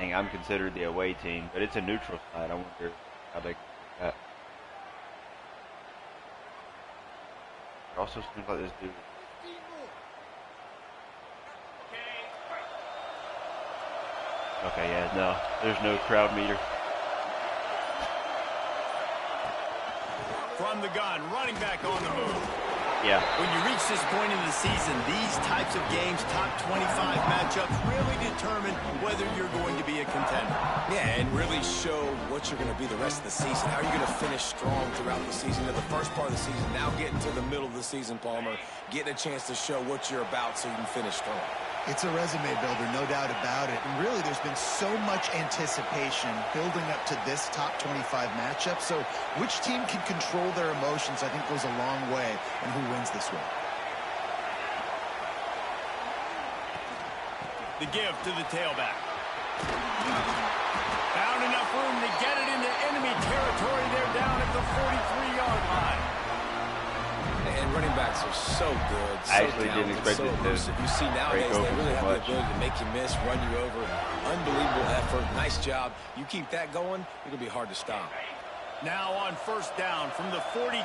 Dang, I'm considered the away team, but it's a neutral side. I wonder how they do that. It also seems like this dude. Okay, yeah, no, there's no crowd meter. From the gun, running back on the move. Yeah. When you reach this point in the season, these types of games, top 25 matchups, really determine whether you're going to be a contender. Yeah, and really show what you're going to be the rest of the season. How are you going to finish strong throughout the season? At the first part of the season, now getting to the middle of the season, Palmer, getting a chance to show what you're about so you can finish strong. It's a resume builder, no doubt about it. And really, there's been so much anticipation building up to this top 25 matchup. So which team can control their emotions, I think, goes a long way in who wins this one. The give to the tailback. Found enough room to get it into enemy territory. They're down at the 43-yard line. And running backs are so good. I actually didn't expect so it elusive. You see nowadays they really have the ability to make you miss, run you over. Unbelievable effort. Nice job. You keep that going, it'll be hard to stop. Now on first down from the 43.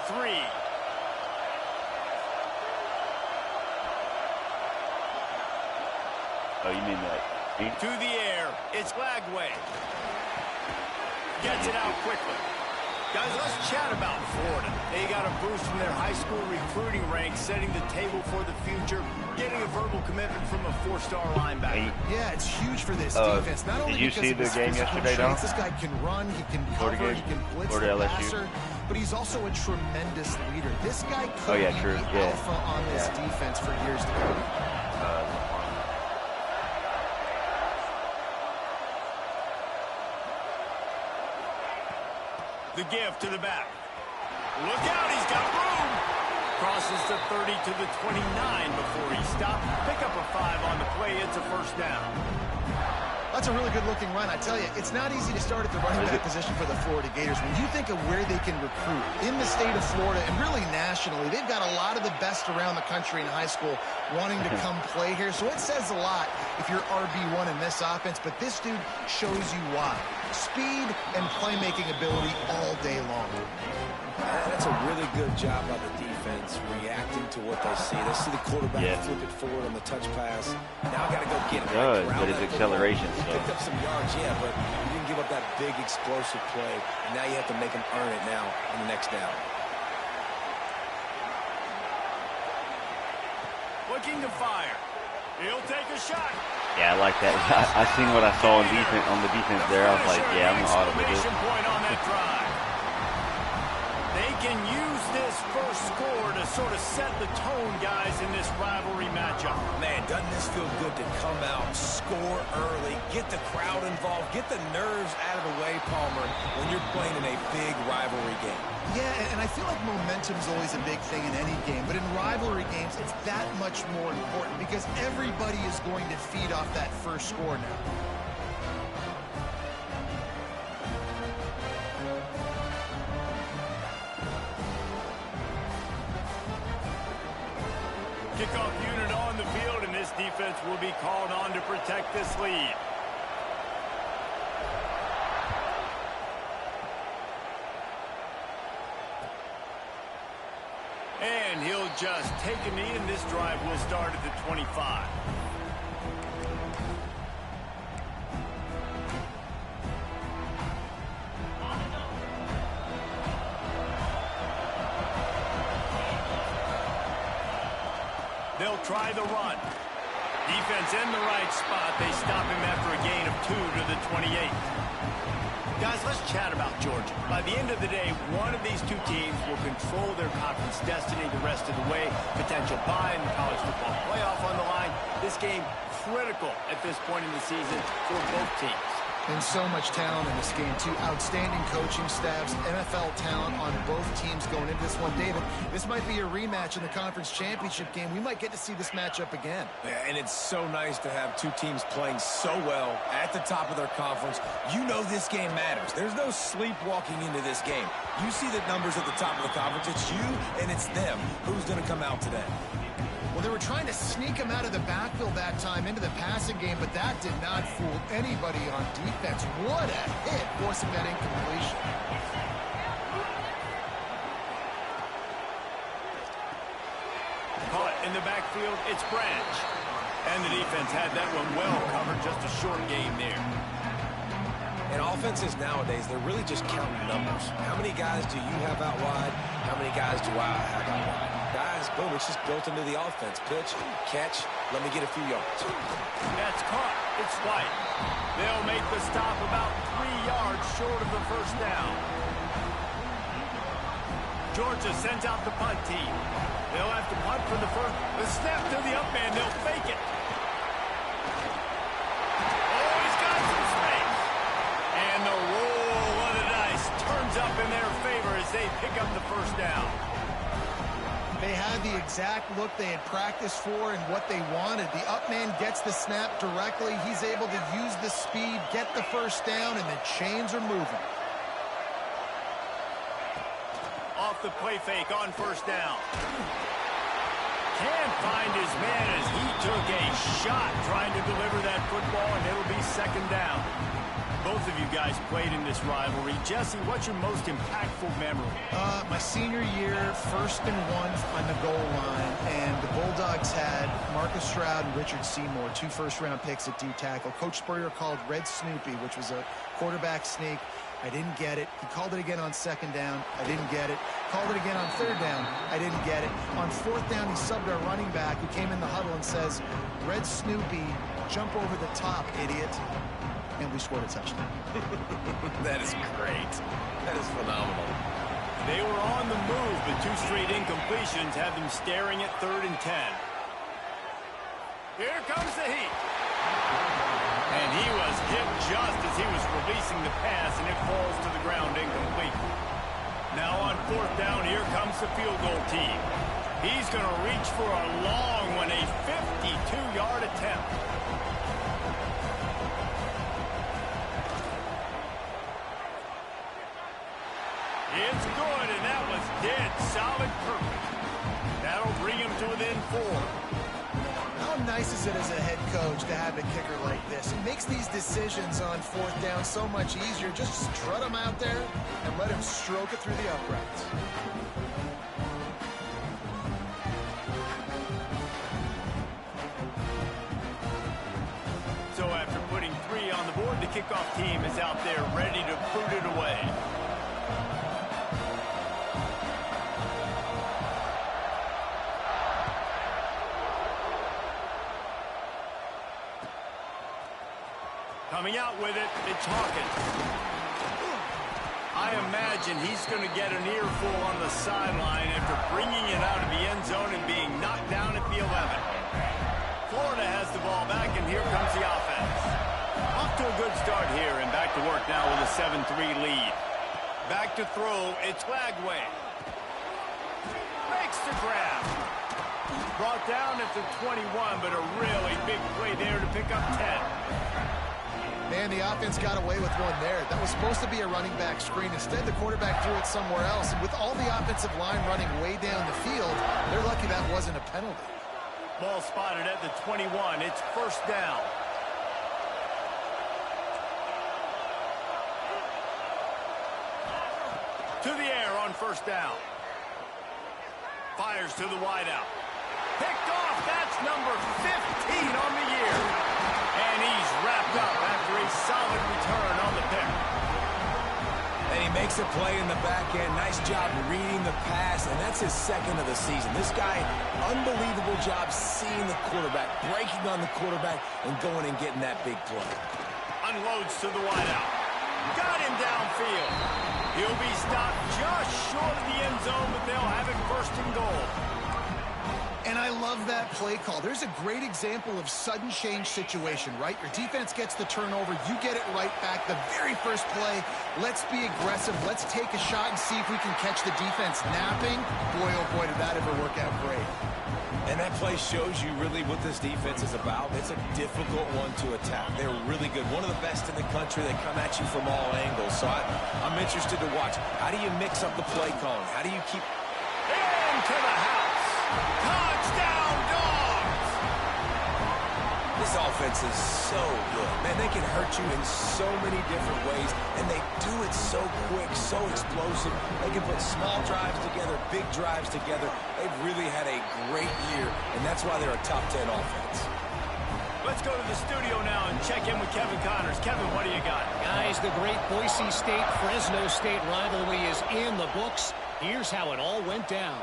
Oh, you mean that? To the air. It's Lagway. Gets it out quickly. Guys, let's chat about Florida. They got a boost from their high school recruiting ranks, setting the table for the future, getting a verbal commitment from a 4-star linebacker. Yeah, it's huge for this defense. Not only did you see the game yesterday, Don? This guy can run, he can cover, he can blitz the passer, but he's also a tremendous leader. This guy could be the alpha on this defense for years to come. The give to the back. Look out, he's got room. Crosses the 30 to the 29 before he stopped. Pick up a 5 on the play. It's a first down. That's a really good-looking run. I tell you, it's not easy to start at the running back position for the Florida Gators. When you think of where they can recruit in the state of Florida and really nationally, they've got a lot of the best around the country in high school wanting to come play here. So it says a lot if you're RB1 in this offense, but this dude shows you why. Speed and playmaking ability all day long. That's a really good job by the defense, reacting to what they see. They see the quarterback flip it forward on the touch pass. Now got to go get it. Good, but his acceleration. He picked up some yards, but you didn't give up that big explosive play. And now you have to make him earn it now in the next down. Looking to fire. He'll take a shot. Yeah, I like that. I seen what I saw on defense on the defense there. I was like, yeah, I'm gonna audible this. Point on that drive. They can use this first score to sort of set the tone, guys, in this rivalry matchup. Man, doesn't this feel good to come out, score early, get the crowd involved, get the nerves out of the way, Palmer, when you're playing in a big rivalry game. Yeah, and I feel like momentum is always a big thing in any game, but in rivalry games, it's that much more important because everybody is going to feed off that first score now. Kickoff unit on the field, and this defense will be called on to protect this lead. And he'll just take a knee, and this drive will start at the 25. They'll try the run. Defense in the right spot. They stop him after a gain of 2 to the 28. Guys, let's chat about Georgia. By the end of the day, one of these two teams will control their conference destiny the rest of the way. Potential bye in the college football playoff on the line. This game critical at this point in the season for both teams. And so much talent in this game, too. Outstanding coaching staffs, NFL talent on both teams going into this one. David, this might be a rematch in the conference championship game. We might get to see this matchup again. Yeah, and it's so nice to have two teams playing so well at the top of their conference. You know this game matters. There's no sleepwalking into this game. You see the numbers at the top of the conference. It's you and it's them. Who's going to come out today? Well, they were trying to sneak him out of the backfield that time into the passing game, but that did not fool anybody on defense. What a hit, forcing that incompletion. Caught in the backfield, it's Branch. And the defense had that one well covered, just a short game there. And offenses nowadays, they're really just counting numbers. How many guys do you have out wide? How many guys do I have out wide? Guys, boom, it's just built into the offense. Pitch, catch, let me get a few yards. That's caught. It's White. They'll make the stop about 3 yards short of the first down. Georgia sends out the punt team. They'll have to punt for the first. The snap to the up man. They'll fake it. Oh, he's got some space. And the roll of the dice turns up in their favor as they pick up the first down. They had the exact look they had practiced for and what they wanted. The up man gets the snap directly. He's able to use the speed, get the first down, and the chains are moving. Off the play fake on first down. Can't find his man as he took a shot trying to deliver that football, and it'll be second down. Both of you guys played in this rivalry. Jesse, what's your most impactful memory? My senior year, 1st and 1 on the goal line, and the Bulldogs had Marcus Stroud and Richard Seymour, 2 first-round picks at D-tackle. Coach Spurrier called Red Snoopy, which was a quarterback sneak. I didn't get it. He called it again on 2nd down. I didn't get it. Called it again on 3rd down. I didn't get it. On 4th down, he subbed our running back who came in the huddle and says, Red Snoopy, jump over the top, idiot. And we scored a touchdown. That is great. That is phenomenal. They were on the move, but 2 straight incompletions have them staring at 3rd and 10. Here comes the heat. And he was hit just as he was releasing the pass, and it falls to the ground incomplete. Now on 4th down, here comes the field goal team. He's going to reach for a long one, a 52-yard attempt. It's good, and that was dead solid perfect. That'll bring him to within 4. How nice is it as a head coach to have a kicker like this? It makes these decisions on 4th down so much easier. Just strut him out there and let him stroke it through the uprights. So after putting 3 on the board, the kickoff team is out there ready to put it away. Coming out with it, it's Hawkins. I imagine he's going to get an earful on the sideline after bringing it out of the end zone and being knocked down at the 11. Florida has the ball back, and here comes the offense. Off to a good start here, and back to work now with a 7-3 lead. Back to throw, it's Lagway. Makes the grab. Brought down at the 21, but a really big play there to pick up 10. Man, the offense got away with one there. That was supposed to be a running back screen. Instead, the quarterback threw it somewhere else. And with all the offensive line running way down the field, they're lucky that wasn't a penalty. Ball spotted at the 21. It's first down. To the air on first down. Fires to the wideout. Picked off. That's number 15 on the year. And he's wrapped up after a solid return on the pick. And he makes a play in the back end. Nice job reading the pass, and that's his 2nd of the season. This guy, unbelievable job seeing the quarterback, breaking on the quarterback, and going and getting that big play. Unloads to the wideout. Got him downfield. He'll be stopped just short of the end zone, but they'll have it 1st and goal. And I love that play call. There's a great example of sudden change situation, right? Your defense gets the turnover. You get it right back. The very first play, let's be aggressive. Let's take a shot and see if we can catch the defense napping. Boy, oh boy, did that ever work out great. And that play shows you really what this defense is about. It's a difficult one to attack. They're really good. One of the best in the country. They come at you from all angles. So I'm interested to watch. How do you mix up the play calling? How do you keep... Into the house. Touchdown, Dog! This offense is so good. Man, they can hurt you in so many different ways, and they do it so quick, so explosive. They can put small drives together, big drives together. They've really had a great year, and that's why they're a top 10 offense. Let's go to the studio now and check in with Kevin Connors. Kevin, what do you got? Guys, the great Boise State-Fresno State rivalry is in the books. Here's how it all went down.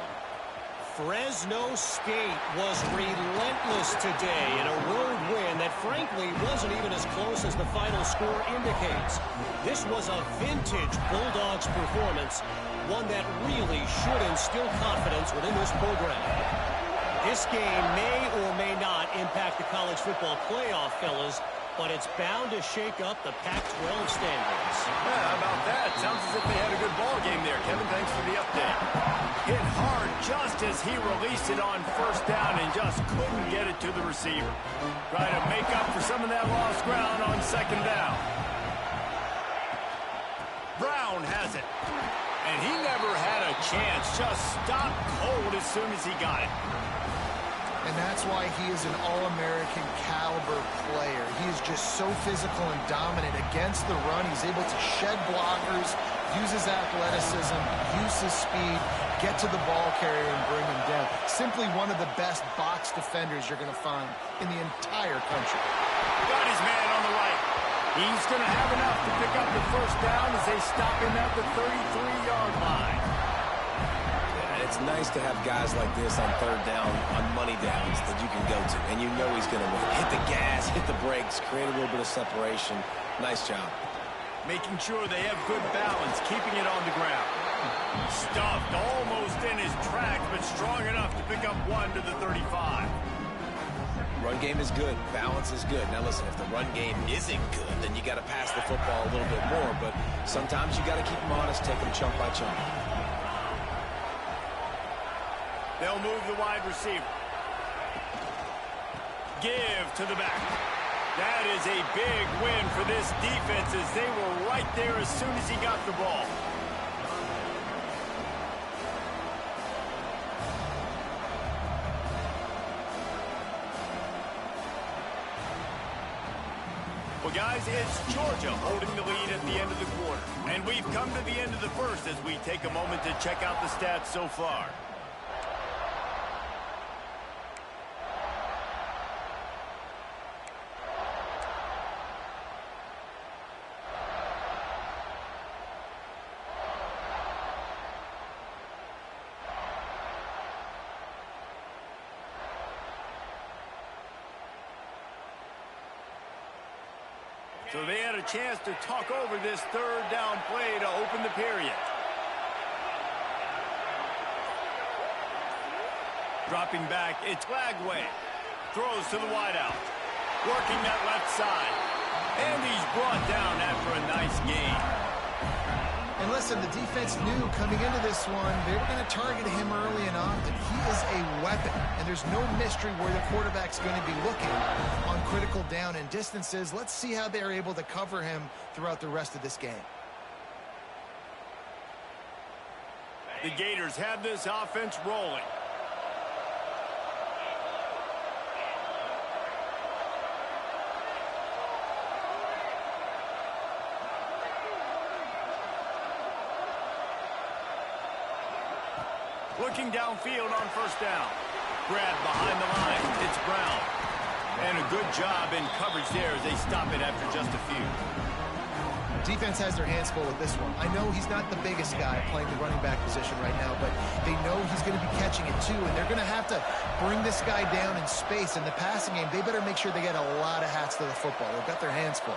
Fresno State was relentless today in a road win that frankly wasn't even as close as the final score indicates. This was a vintage Bulldogs performance, one that really should instill confidence within this program. This game may or may not impact the college football playoff, fellas, but it's bound to shake up the Pac-12 standards. Yeah, how about that? Sounds as if they had a good ball game there. Kevin, thanks for the update. Hit hard just as he released it on first down and just couldn't get it to the receiver. Try to make up for some of that lost ground on second down. Brown has it. And he never had a chance. Just stopped cold as soon as he got it. And that's why he is an All-American caliber player. He is just so physical and dominant against the run. He's able to shed blockers, use his athleticism, use his speed, get to the ball carrier and bring him down. Simply one of the best box defenders you're going to find in the entire country. Got his man on the right. He's going to have enough to pick up the first down as they stop him at the 33-yard line. It's nice to have guys like this on third down, on money downs that you can go to, and you know he's going to win. Hit the gas, hit the brakes, create a little bit of separation. Nice job. Making sure they have good balance, keeping it on the ground. Stuffed almost in his tracks, but strong enough to pick up one to the 35. Run game is good. Balance is good. Now listen, if the run game isn't good, then you got to pass the football a little bit more, but sometimes you got to keep them honest, take them chunk by chunk. They'll move the wide receiver. Give to the back. That is a big win for this defense as they were right there as soon as he got the ball. Well, guys, it's Georgia holding the lead at the end of the quarter. And we've come to the end of the first as we take a moment to check out the stats so far. So they had a chance to talk over this third down play to open the period. Dropping back, it's Lagway. Throws to the wideout. Working that left side. And he's brought down after a nice gain. And listen, the defense knew coming into this one, they were going to target him early and often. He is a weapon, and there's no mystery where the quarterback's going to be looking on critical down and distances. Let's see how they're able to cover him throughout the rest of this game. The Gators have this offense rolling. Looking downfield on first down. Grab behind the line. It's Brown. And a good job in coverage there as they stop it after just a few. Defense has their hands full with this one. I know he's not the biggest guy playing the running back position right now, but they know he's going to be catching it too, and they're going to have to bring this guy down in space. In the passing game, they better make sure they get a lot of hats to the football. They've got their hands full.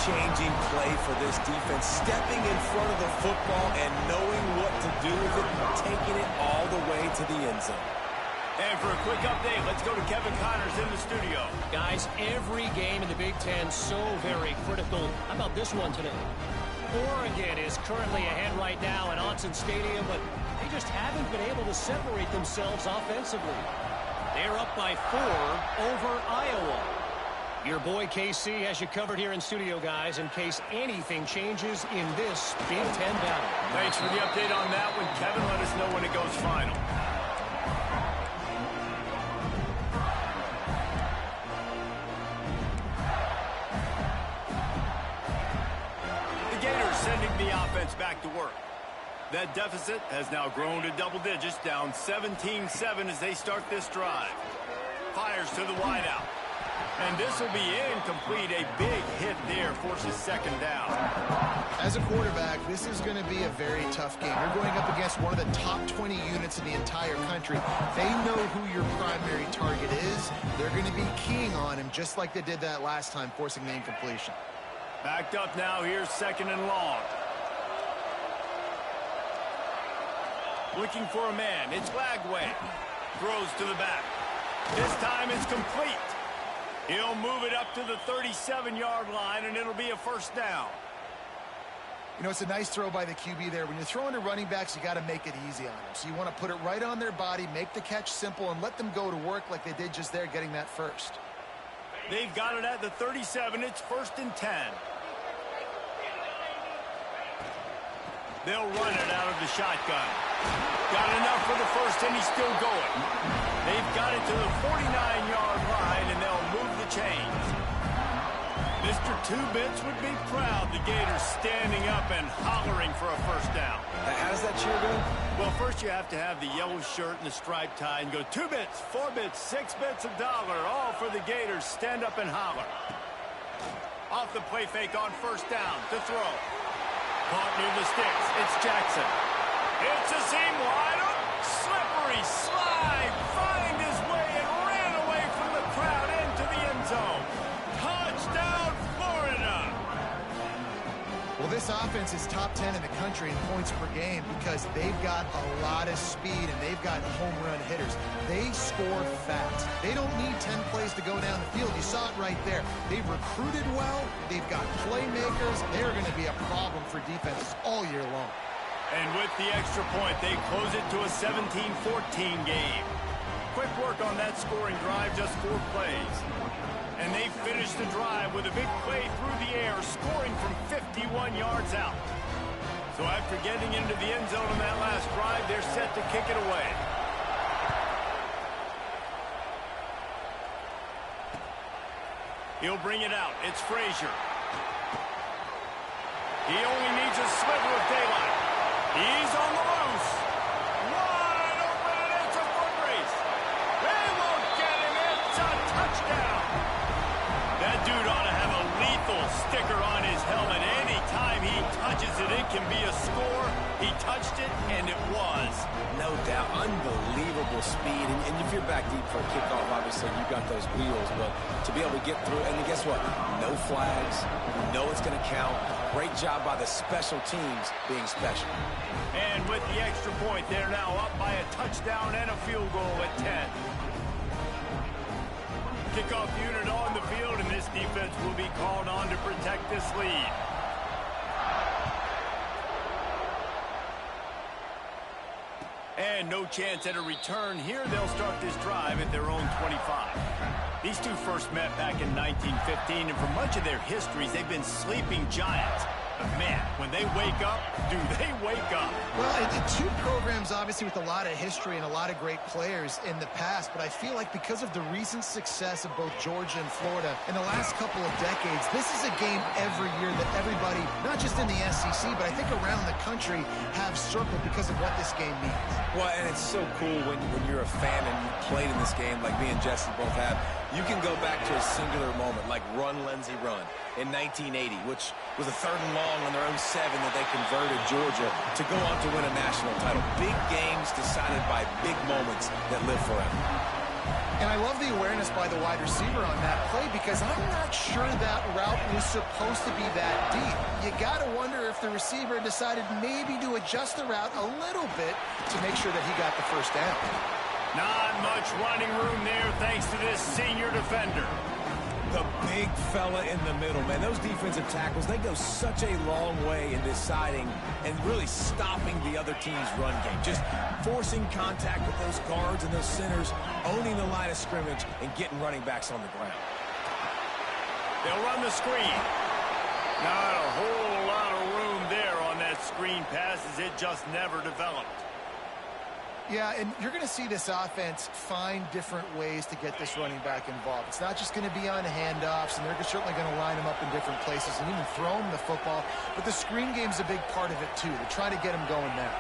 Changing play for this defense, stepping in front of the football and knowing what to do with it, taking it all the way to the end zone. And for a quick update, let's go to Kevin Connors in the studio. Guys, every game in the Big Ten so very critical. How about this one today? Oregon is currently ahead right now at Autzen Stadium, but they just haven't been able to separate themselves offensively. They're up by 4 over Iowa. Your boy KC has you covered here in studio, guys, in case anything changes in this Big Ten battle. Thanks for the update on that one, Kevin. Let us know when it goes final. The Gators sending the offense back to work. That deficit has now grown to double digits, down 17-7 as they start this drive. Fires to the wideout. And this will be incomplete. A big hit there forces second down. As a quarterback, this is going to be a very tough game. You're going up against one of the top 20 units in the entire country. They know who your primary target is. They're going to be keying on him just like they did that last time, forcing the incompletion. Backed up now. Here's second and long. Looking for a man. It's Lagway. Throws to the back. This time it's complete. He'll move it up to the 37-yard line, and it'll be a first down. You know, it's a nice throw by the QB there. When you're throwing to running backs, you got to make it easy on them. So you want to put it right on their body, make the catch simple, and let them go to work like they did just there, getting that first. They've got it at the 37. It's 1st and 10. They'll run it out of the shotgun. Got enough for the first, and he's still going. They've got it to the 49-yard line, and they'll move the chains. Mr. Two-Bits would be proud. The Gators standing up and hollering for a first down. How does that cheer go? Well, first you have to have the yellow shirt and the striped tie and go 2 bits, 4 bits, 6 bits, $1, all for the Gators. Stand up and holler. Off the play fake on first down to throw. Caught near the sticks. It's Jackson. It's a seam wide open. Slippery slide. Find his way and ran away from the crowd into the end zone. Touchdown, Florida. Well, this offense is top 10 in the country in points per game because they've got a lot of speed and they've got home run hitters. They score fast. They don't need 10 plays to go down the field. You saw it right there. They've recruited well. They've got playmakers. They're going to be a problem for defenses all year long. And with the extra point, they close it to a 17-14 game. Quick work on that scoring drive, just 4 plays. And they finish the drive with a big play through the air, scoring from 51 yards out. So after getting into the end zone on that last drive, they're set to kick it away. He'll bring it out. It's Frazier. He only needs a sliver of daylight. He's on the loose. Wide open, and it's a foot race. They won't get him. It's a touchdown. That dude ought to have a lethal sticker on his helmet. Anytime he touches it, it can be a score. He touched it, and it was. No doubt. Unbelievable speed. And if you're back deep for a kickoff, obviously you got those wheels. But to be able to get through, and guess what? No flags. You know it's going to count. Great job by the special teams being special. And with the extra point, they're now up by a touchdown and a field goal at 10. Kickoff unit on the field, and this defense will be called on to protect this lead. And no chance at a return here. They'll start this drive at their own 25. These two first met back in 1915, and for much of their histories, they've been sleeping giants. But man, when they wake up, do they wake up? Well, two programs obviously with a lot of history and a lot of great players in the past, but I feel like because of the recent success of both Georgia and Florida in the last couple of decades, this is a game every year that everybody, not just in the SEC, but I think around the country, have circled because of what this game means. Well, and it's so cool when you're a fan and you played in this game like me and Jesse both have. You can go back to a singular moment like Run, Lindsey, Run in 1980, which was a 3rd and long on their own 7 that they converted Georgia to go on to win a national title. Big games decided by big moments that live forever. And I love the awareness by the wide receiver on that play because I'm not sure that route was supposed to be that deep. You got to wonder if the receiver decided maybe to adjust the route a little bit to make sure that he got the first down. Not much running room there thanks to this senior defender. The big fella in the middle, man. Those defensive tackles, they go such a long way in deciding and really stopping the other team's run game. Just forcing contact with those guards and those centers, owning the line of scrimmage, and getting running backs on the ground. They'll run the screen. Not a whole lot of room there on that screen pass as it just never developed. Yeah, and you're going to see this offense find different ways to get this running back involved. It's not just going to be on handoffs, and they're certainly going to line him up in different places and even throw him the football. But the screen game's a big part of it, too. They're trying to get him going now.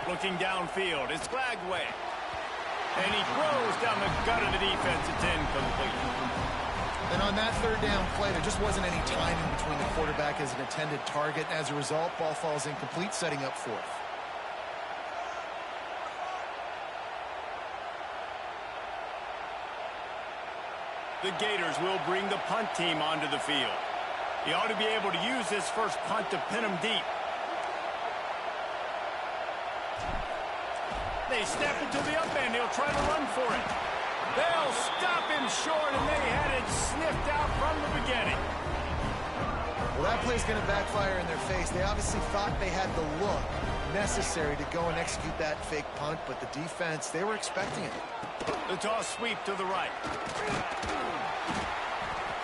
Looking downfield, it's Glagway. And he throws down the gut of the defense. It's incomplete. And on that third down play, there just wasn't any timing between the quarterback as an intended target. As a result, ball falls incomplete, setting up fourth. The Gators will bring the punt team onto the field. He ought to be able to use this first punt to pin him deep. They snap it to the up end. He'll try to run for it. They'll stop him short, and they had it sniffed out from the beginning. Well, that play's going to backfire in their face. They obviously thought they had the look necessary to go and execute that fake punt, but the defense, they were expecting it. The toss sweep to the right.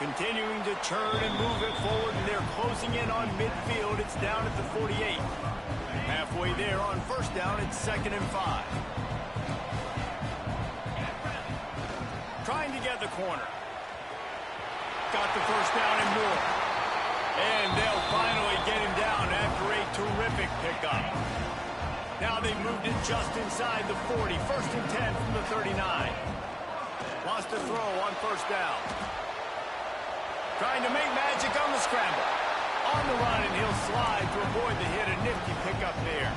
Continuing to churn and move it forward, and they're closing in on midfield. It's down at the 48. Halfway there on first down, it's 2nd and 5. Trying to get the corner. Got the first down and more. And they'll finally get him down after a terrific pickup. Now they've moved it just inside the 40. 1st and 10 from the 39. Wants to throw on first down. Trying to make magic on the scramble. On the run, and he'll slide to avoid the hit. A nifty pickup there.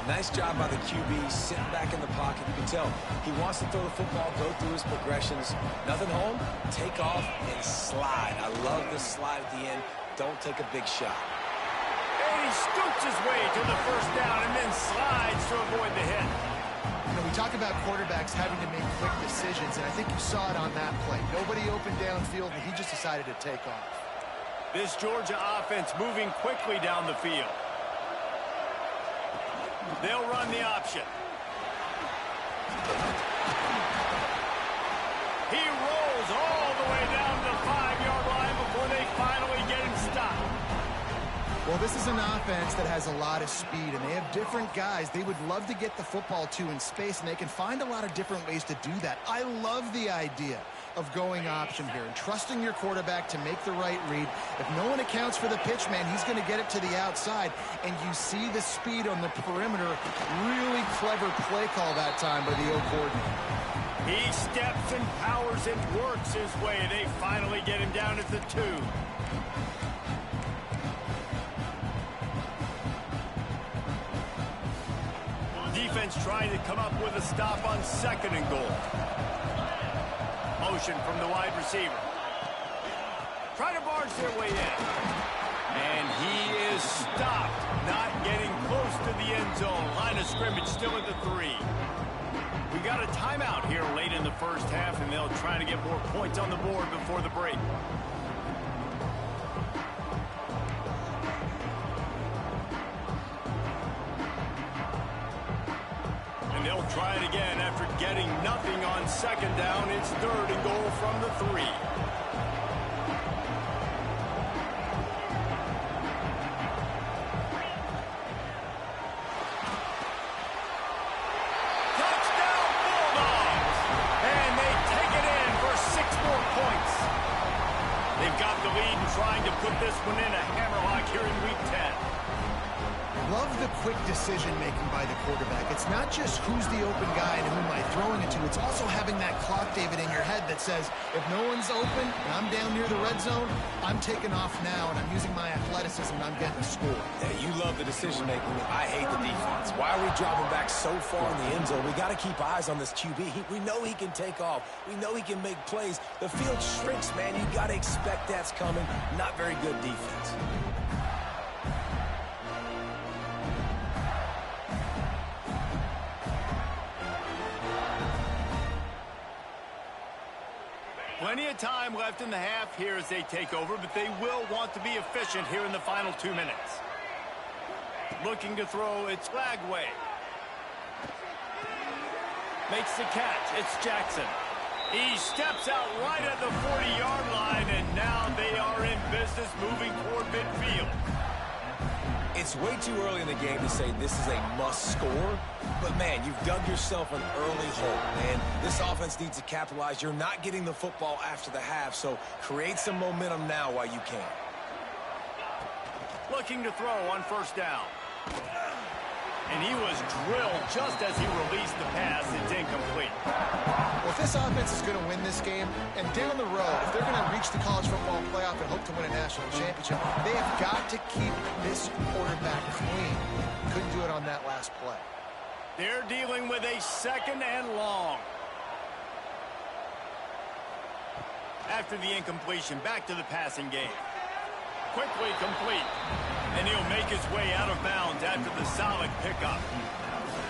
Nice job by the QB, sitting back in the pocket. You can tell he wants to throw the football, go through his progressions. Nothing home, take off, and slide. I love this slide at the end. Don't take a big shot. And he scoots his way to the first down and then slides to avoid the hit. You know, we talk about quarterbacks having to make quick decisions, and I think you saw it on that play. Nobody opened downfield, and he just decided to take off. This Georgia offense moving quickly down the field. They'll run the option. He rolls all the way down to the 5-yard line before they finally get him stopped. Well, this is an offense that has a lot of speed, and they have different guys they would love to get the football to in space, and they can find a lot of different ways to do that. I love the idea of going option here and trusting your quarterback to make the right read. If no one accounts for the pitch, man, he's going to get it to the outside, and you see the speed on the perimeter. Really clever play call that time by the O coordinator. He steps and powers and works his way. They finally get him down at the 2. Defense trying to come up with a stop on 2nd and goal. Motion from the wide receiver. Trying to barge their way in. And he is stopped, not getting close to the end zone. Line of scrimmage still at the 3. We got a timeout here late in the first half, and they'll try to get more points on the board before the break. And they'll try it again after getting nothing on 2nd down. It's 3rd and goal from the 3. Touchdown Bulldogs! And they take it in for 6 more points. They've got the lead and trying to put this one in a hammerlock here in week 10. Love the quick decision-making by the quarterback. It's not just who's the open guy and who am I throwing it to. It's also having that clock, David, in your head that says, if no one's open and I'm down near the red zone, I'm taking off now, and I'm using my athleticism, and I'm getting a score. Yeah, you love the decision-making. I hate the defense. Why are we dropping back so far in the end zone? We got to keep eyes on this QB. We know he can take off. We know he can make plays. The field shrinks, man. You got to expect that's coming. Not very good defense. Plenty of time left in the half here as they take over, but they will want to be efficient here in the final 2 minutes. Looking to throw, it's Lagway. Makes the catch, it's Jackson. He steps out right at the 40-yard line, and now they are in business moving toward midfield. It's way too early in the game to say this is a must score, but man, you've dug yourself an early hole, and this offense needs to capitalize. You're not getting the football after the half, so create some momentum now while you can. Looking to throw on first down. And he was drilled just as he released the pass. It's incomplete. Well, if this offense is going to win this game, and down the road, if they're going to reach the college football playoff and hope to win a national championship, they have got to keep this quarterback clean. Couldn't do it on that last play. They're dealing with a 2nd and long. After the incompletion, back to the passing game. Quickly complete. And he'll make his way out of bounds after the solid pickup.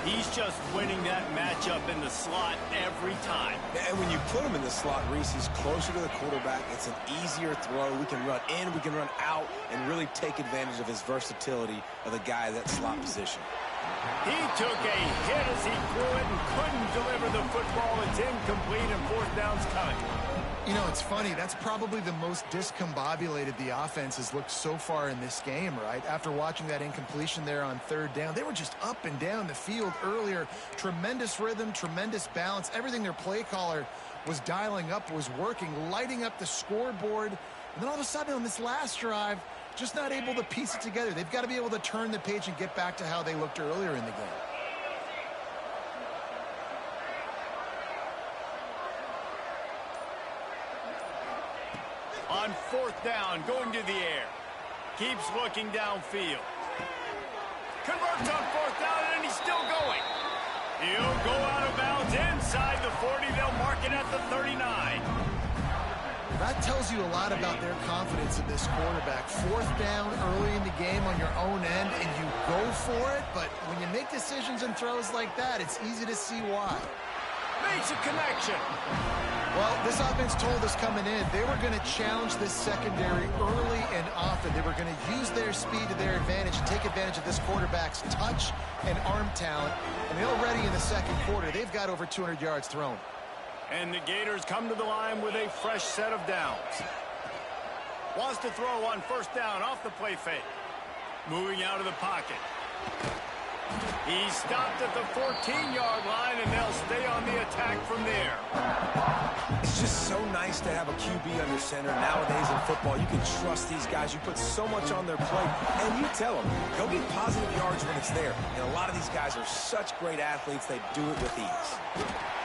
He's just winning that matchup in the slot every time. And when you put him in the slot, Reese, he's closer to the quarterback. It's an easier throw. We can run in, we can run out, and really take advantage of his versatility of the guy at that slot position. He took a hit as he threw it and couldn't deliver the football. It's incomplete and 4th down's coming. You know, it's funny. That's probably the most discombobulated the offense has looked so far in this game, right? After watching that incompletion there on 3rd down, they were just up and down the field earlier. Tremendous rhythm, tremendous balance. Everything their play caller was dialing up was working, lighting up the scoreboard. And then all of a sudden on this last drive, just not able to piece it together. They've got to be able to turn the page and get back to how they looked earlier in the game. On 4th down, going to the air. Keeps looking downfield. Converts on 4th down, and he's still going. He'll go out of bounds inside the 40. They'll mark it at the 39. That tells you a lot about their confidence in this quarterback. 4th down early in the game on your own end, and you go for it. But when you make decisions and throws like that, it's easy to see why. Makes a connection. Well, this offense told us coming in they were going to challenge this secondary early and often. They were going to use their speed to their advantage and take advantage of this quarterback's touch and arm talent. And already in the 2nd quarter, they've got over 200 yards thrown. And the Gators come to the line with a fresh set of downs. Wants to throw on 1st down off the play fake. Moving out of the pocket. He stopped at the 14-yard line, and they'll stay on the attack from there. It's just so nice to have a QB under center. Nowadays in football, you can trust these guys. You put so much on their plate, and you tell them, go get positive yards when it's there. And a lot of these guys are such great athletes, they do it with ease.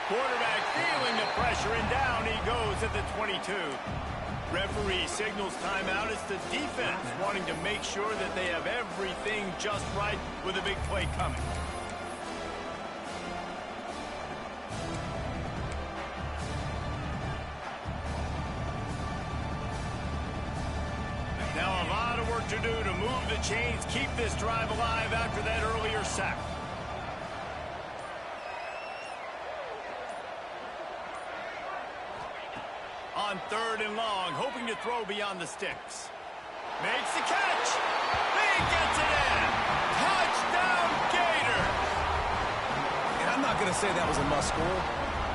Quarterback feeling the pressure, and down he goes at the 22. Referee signals timeout. It's the defense wanting to make sure that they have everything just right with a big play coming. Now a lot of work to do to move the chains, keep this drive alive after that earlier sack. On 3rd and long, hoping to throw beyond the sticks. Makes the catch. He gets it in. Touchdown, Gators. And I'm not going to say that was a must score,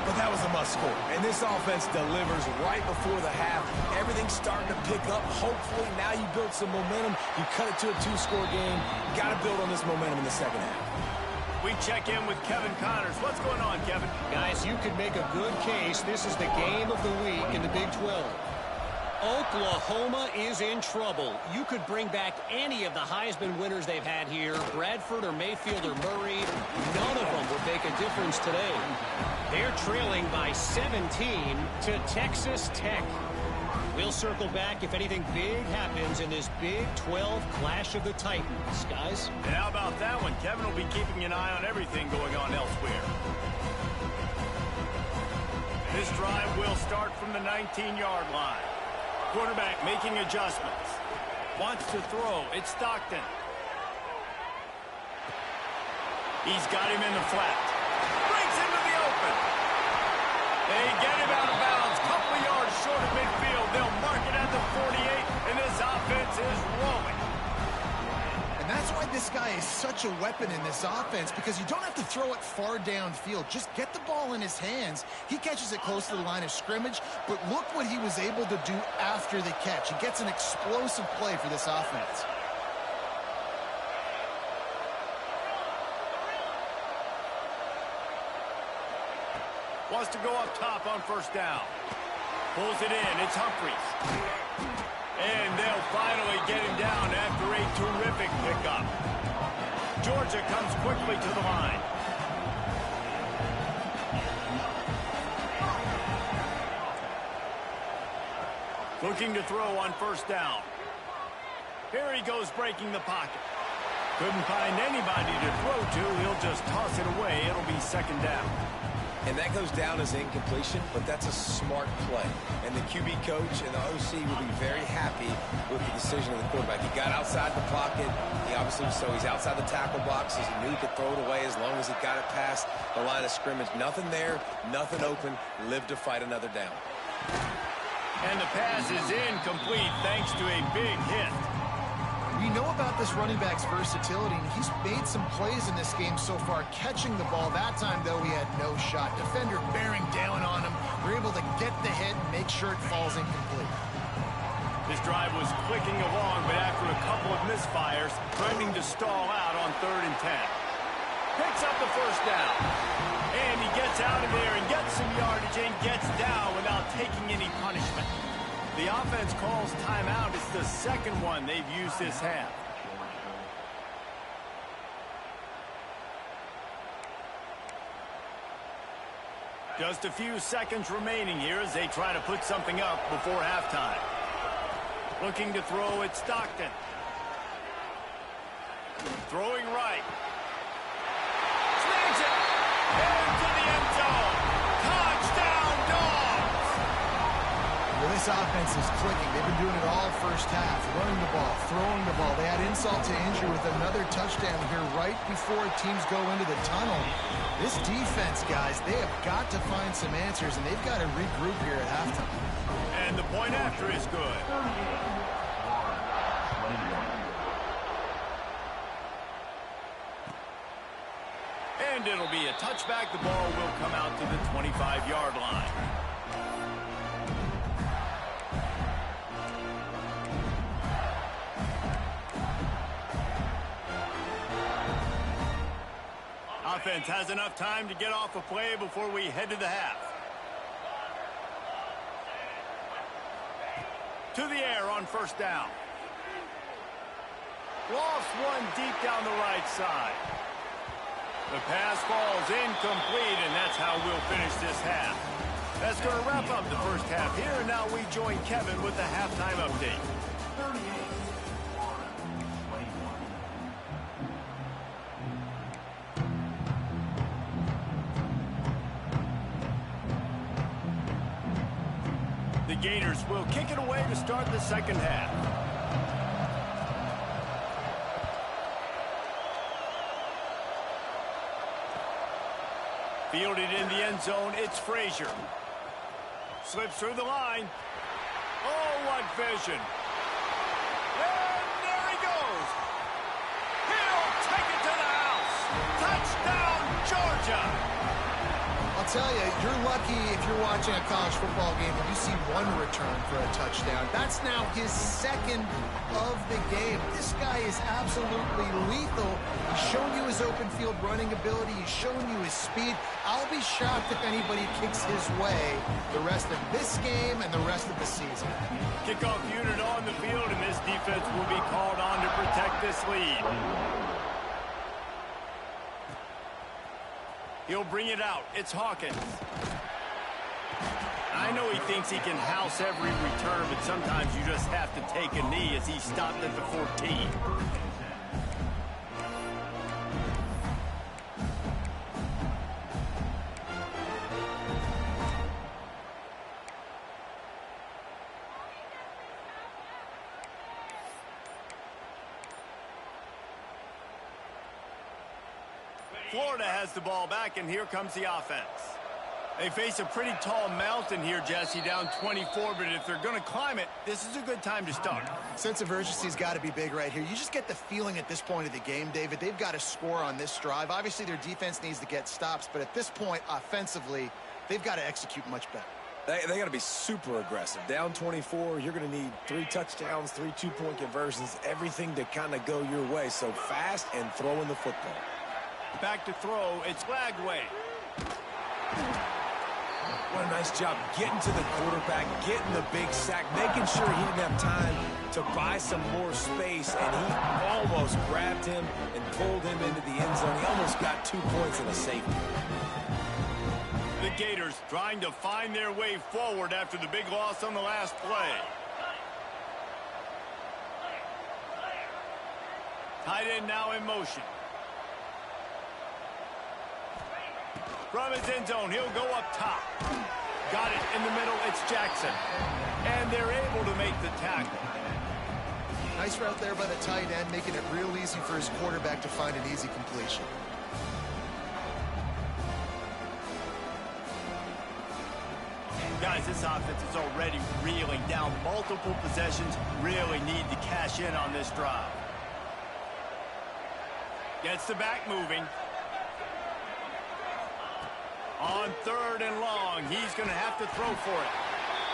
but that was a must score. And this offense delivers right before the half. Everything's starting to pick up. Hopefully now you build some momentum. You cut it to a 2-score game. Got to build on this momentum in the 2nd half. We check in with Kevin Connors. What's going on, Kevin? Guys, you could make a good case. This is the game of the week in the Big 12. Oklahoma is in trouble. You could bring back any of the Heisman winners they've had here, Bradford or Mayfield or Murray. None of them would make a difference today. They're trailing by 17 to Texas Tech. We'll circle back if anything big happens in this Big 12 Clash of the Titans, guys. And how about that one? Kevin will be keeping an eye on everything going on elsewhere. This drive will start from the 19-yard line. Quarterback making adjustments. Wants to throw. It's Stockton. He's got him in the flat. Brings him to the open. They get him out of bounds. Couple of yards short 48, and this offense is rolling. And that's why this guy is such a weapon in this offense, because you don't have to throw it far downfield. Just get the ball in his hands. He catches it close to the line of scrimmage, but look what he was able to do after the catch. He gets an explosive play for this offense. Wants to go up top on first down. Pulls it in. It's Humphries. And they'll finally get him down after a terrific pickup. Georgia comes quickly to the line. Looking to throw on first down. Here he goes breaking the pocket. Couldn't find anybody to throw to. He'll just toss it away. It'll be second down. And that goes down as incompletion, but that's a smart play. And the QB coach and the OC will be very happy with the decision of the quarterback. He got outside the pocket. He obviously, so he's outside the tackle boxes. He knew he could throw it away as long as he got it past the line of scrimmage. Nothing there, nothing open. Live to fight another down. And the pass is incomplete thanks to a big hit. We know about this running back's versatility, and he's made some plays in this game so far, catching the ball. That time, though, he had no shot. Defender bearing down on him. We're able to get the hit and make sure it falls incomplete. This drive was clicking along, but after a couple of misfires, threatening to stall out on 3rd and 10. Picks up the first down. And he gets out of there and gets some yardage and gets down without taking any punishment. The offense calls timeout. It's the second one they've used this half. Just a few seconds remaining here as they try to put something up before halftime. Looking to throw at Stockton. Throwing right. Snags it. Into the end zone. Touchdown, Dogs! Well, this offense is clicking. They've been doing it all first half. Running the ball, throwing the ball. They add insult to injury with another touchdown here right before teams go into the tunnel. This defense, guys, they have got to find some answers, and they've got to regroup here at halftime. And the point after is good. And it'll be a touchback. The ball will come out to the 25-yard line. Offense has enough time to get off a play before we head to the half. To the air on first down. Lost one deep down the right side. The pass falls incomplete, and that's how we'll finish this half. That's going to wrap up the first half here, and now we join Kevin with the halftime update. The Gators will kick it away to start the second half. Fielded in the end zone, it's Frazier. Slips through the line. Oh, what vision. And there he goes. He'll take it to the house. Touchdown, Georgia. I'll tell you, you're lucky if you're watching a college football game and you see one return for a touchdown. That's now his second of the game. This guy is absolutely lethal. He's shown you his open field running ability. He's shown you his speed. I'll be shocked if anybody kicks his way the rest of this game and the rest of the season. Kickoff unit on the field, and this defense will be called on to protect this lead. He'll bring it out. It's Hawkins. I know he thinks he can house every return, but sometimes you just have to take a knee as he stopped at the 14. Florida has the ball back, and here comes the offense. They face a pretty tall mountain here, Jesse, down 24, but if they're going to climb it, this is a good time to start. Sense of urgency's got to be big right here. You just get the feeling at this point of the game, David, they've got to score on this drive. Obviously, their defense needs to get stops, but at this point, offensively, they've got to execute much better. They got to be super aggressive. Down 24, you're going to need 3 touchdowns, 3 two-point conversions, everything to kind of go your way. So fast and throwing the football. Back to throw. It's Lagway. What a nice job getting to the quarterback, getting the big sack, making sure he didn't have time to buy some more space, and he almost grabbed him and pulled him into the end zone. He almost got 2 points and a safety. The Gators trying to find their way forward after the big loss on the last play. Tight end now in motion. From his end zone, he'll go up top. Got it in the middle, it's Jackson. And they're able to make the tackle. Nice route there by the tight end, making it real easy for his quarterback to find an easy completion. Guys, this offense is already reeling down multiple possessions. Really need to cash in on this drive. Gets the back moving. On 3rd and long, he's going to have to throw for it.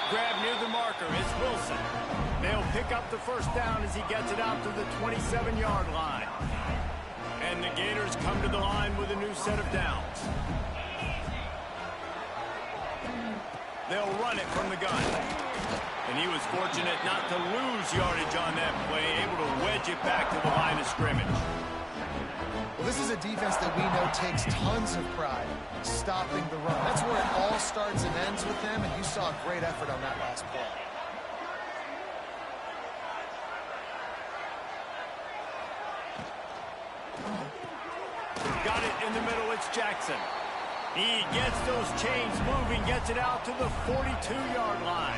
Grab near the marker, it's Wilson. They'll pick up the first down as he gets it out to the 27-yard line. And the Gators come to the line with a new set of downs. They'll run it from the gun. And he was fortunate not to lose yardage on that play, able to wedge it back to the line of scrimmage. Well, this is a defense that we know takes tons of pride stopping the run. That's where it all starts and ends with them, and you saw a great effort on that last play. Got it in the middle, it's Jackson. He gets those chains moving, gets it out to the 42-yard line.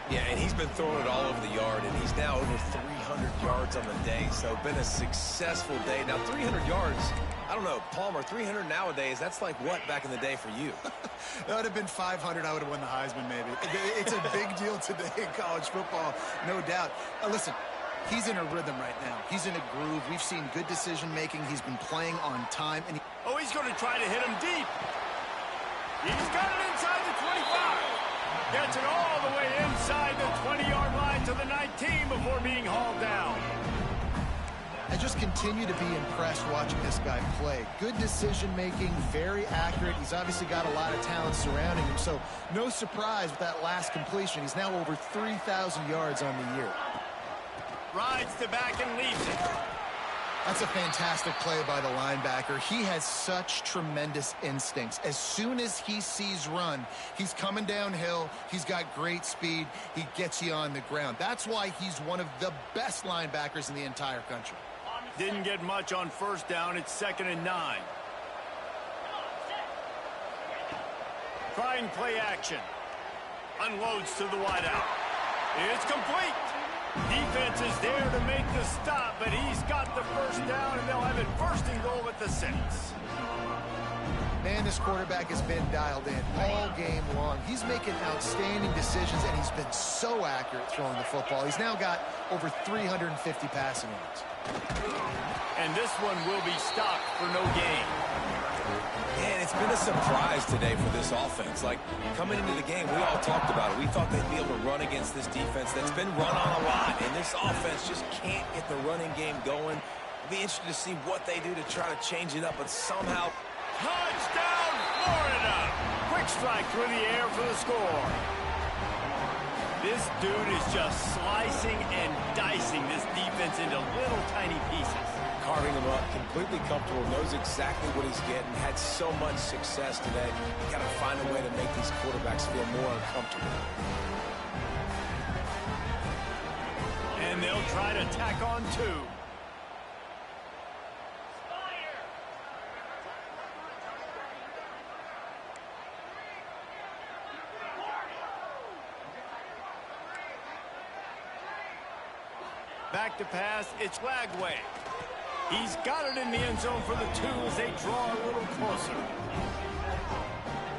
Yeah, and he's been throwing it all over the yard, and he's now over 300 yards on the day, so been a successful day. Now, 300 yards, I don't know, Palmer, 300 nowadays, that's like what back in the day for you? That would have been 500. I would have won the Heisman, maybe. It's a big deal today in college football, no doubt. Listen, he's in a rhythm right now. He's in a groove. We've seen good decision-making. He's been playing on time. And oh, he's going to try to hit him deep. He's got it inside the 25. Gets it all the way inside the 20-yard line to the 19 before being hauled down. I just continue to be impressed watching this guy play. Good decision-making, very accurate. He's obviously got a lot of talent surrounding him, so no surprise with that last completion. He's now over 3,000 yards on the year. Rides the back and leaves it. That's a fantastic play by the linebacker. He has such tremendous instincts. As soon as he sees run, he's coming downhill. He's got great speed. He gets you on the ground. That's why he's one of the best linebackers in the entire country. Didn't get much on first down. It's 2nd and 9. Trying play action. Unloads to the wideout. It's complete. Defense is there to make the stop, but he's got the first down, and they'll have it 1st and goal at the 6. Man, this quarterback has been dialed in all game long. He's making outstanding decisions, and he's been so accurate throwing the football. He's now got over 350 passing yards. And this one will be stopped for no gain. Man, it's been a surprise today for this offense. Like, coming into the game, we all talked about it. We thought they'd be able to run against this defense that's been run on a lot, and this offense just can't get the running game going. It'll be interesting to see what they do to try to change it up, but somehow... Touchdown, Florida! Quick strike through the air for the score. This dude is just slicing and dicing this defense into little tiny pieces. Carving him up, completely comfortable, knows exactly what he's getting, had so much success today. You got to find a way to make these quarterbacks feel more uncomfortable. And they'll try to tack on 2. Back to pass, it's Lagway. He's got it in the end zone for the 2 as they draw a little closer.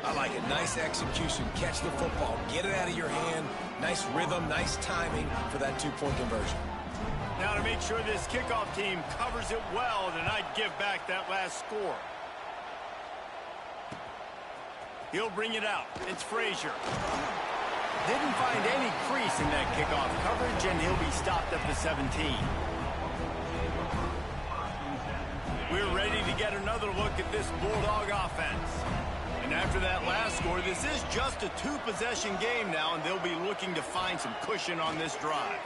I like it. Nice execution. Catch the football. Get it out of your hand. Nice rhythm, nice timing for that two-point conversion. Now to make sure this kickoff team covers it well, then I'd give back that last score. He'll bring it out. It's Frazier. Didn't find any crease in that kickoff coverage, and he'll be stopped at the 17. We're ready to get another look at this Bulldog offense. And after that last score, this is just a two-possession game now, and they'll be looking to find some cushion on this drive.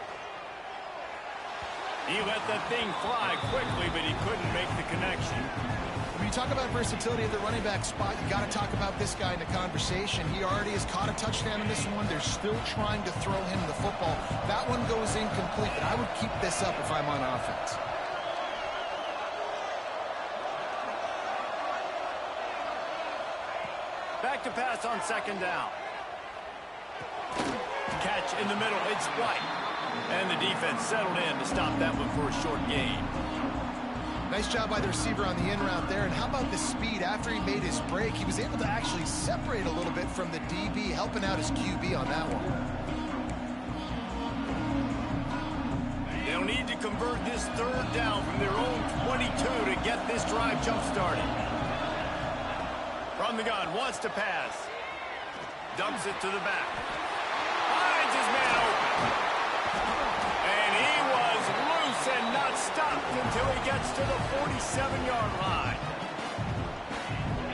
He let that thing fly quickly, but he couldn't make the connection. When you talk about versatility at the running back spot, you got to talk about this guy in the conversation. He already has caught a touchdown in this one. They're still trying to throw him the football. That one goes incomplete, but I would keep this up if I'm on offense. Back to pass on second down. Catch in the middle. It's White. And the defense settled in to stop that one for a short gain. Nice job by the receiver on the in route there. And how about the speed? After he made his break, he was able to actually separate a little bit from the DB, helping out his QB on that one. They'll need to convert this third down from their own 22 to get this drive jump-started. From the gun, wants to pass. Dumps it to the back. Finds his man open. And he was loose and not stopped until he gets to the 47-yard line.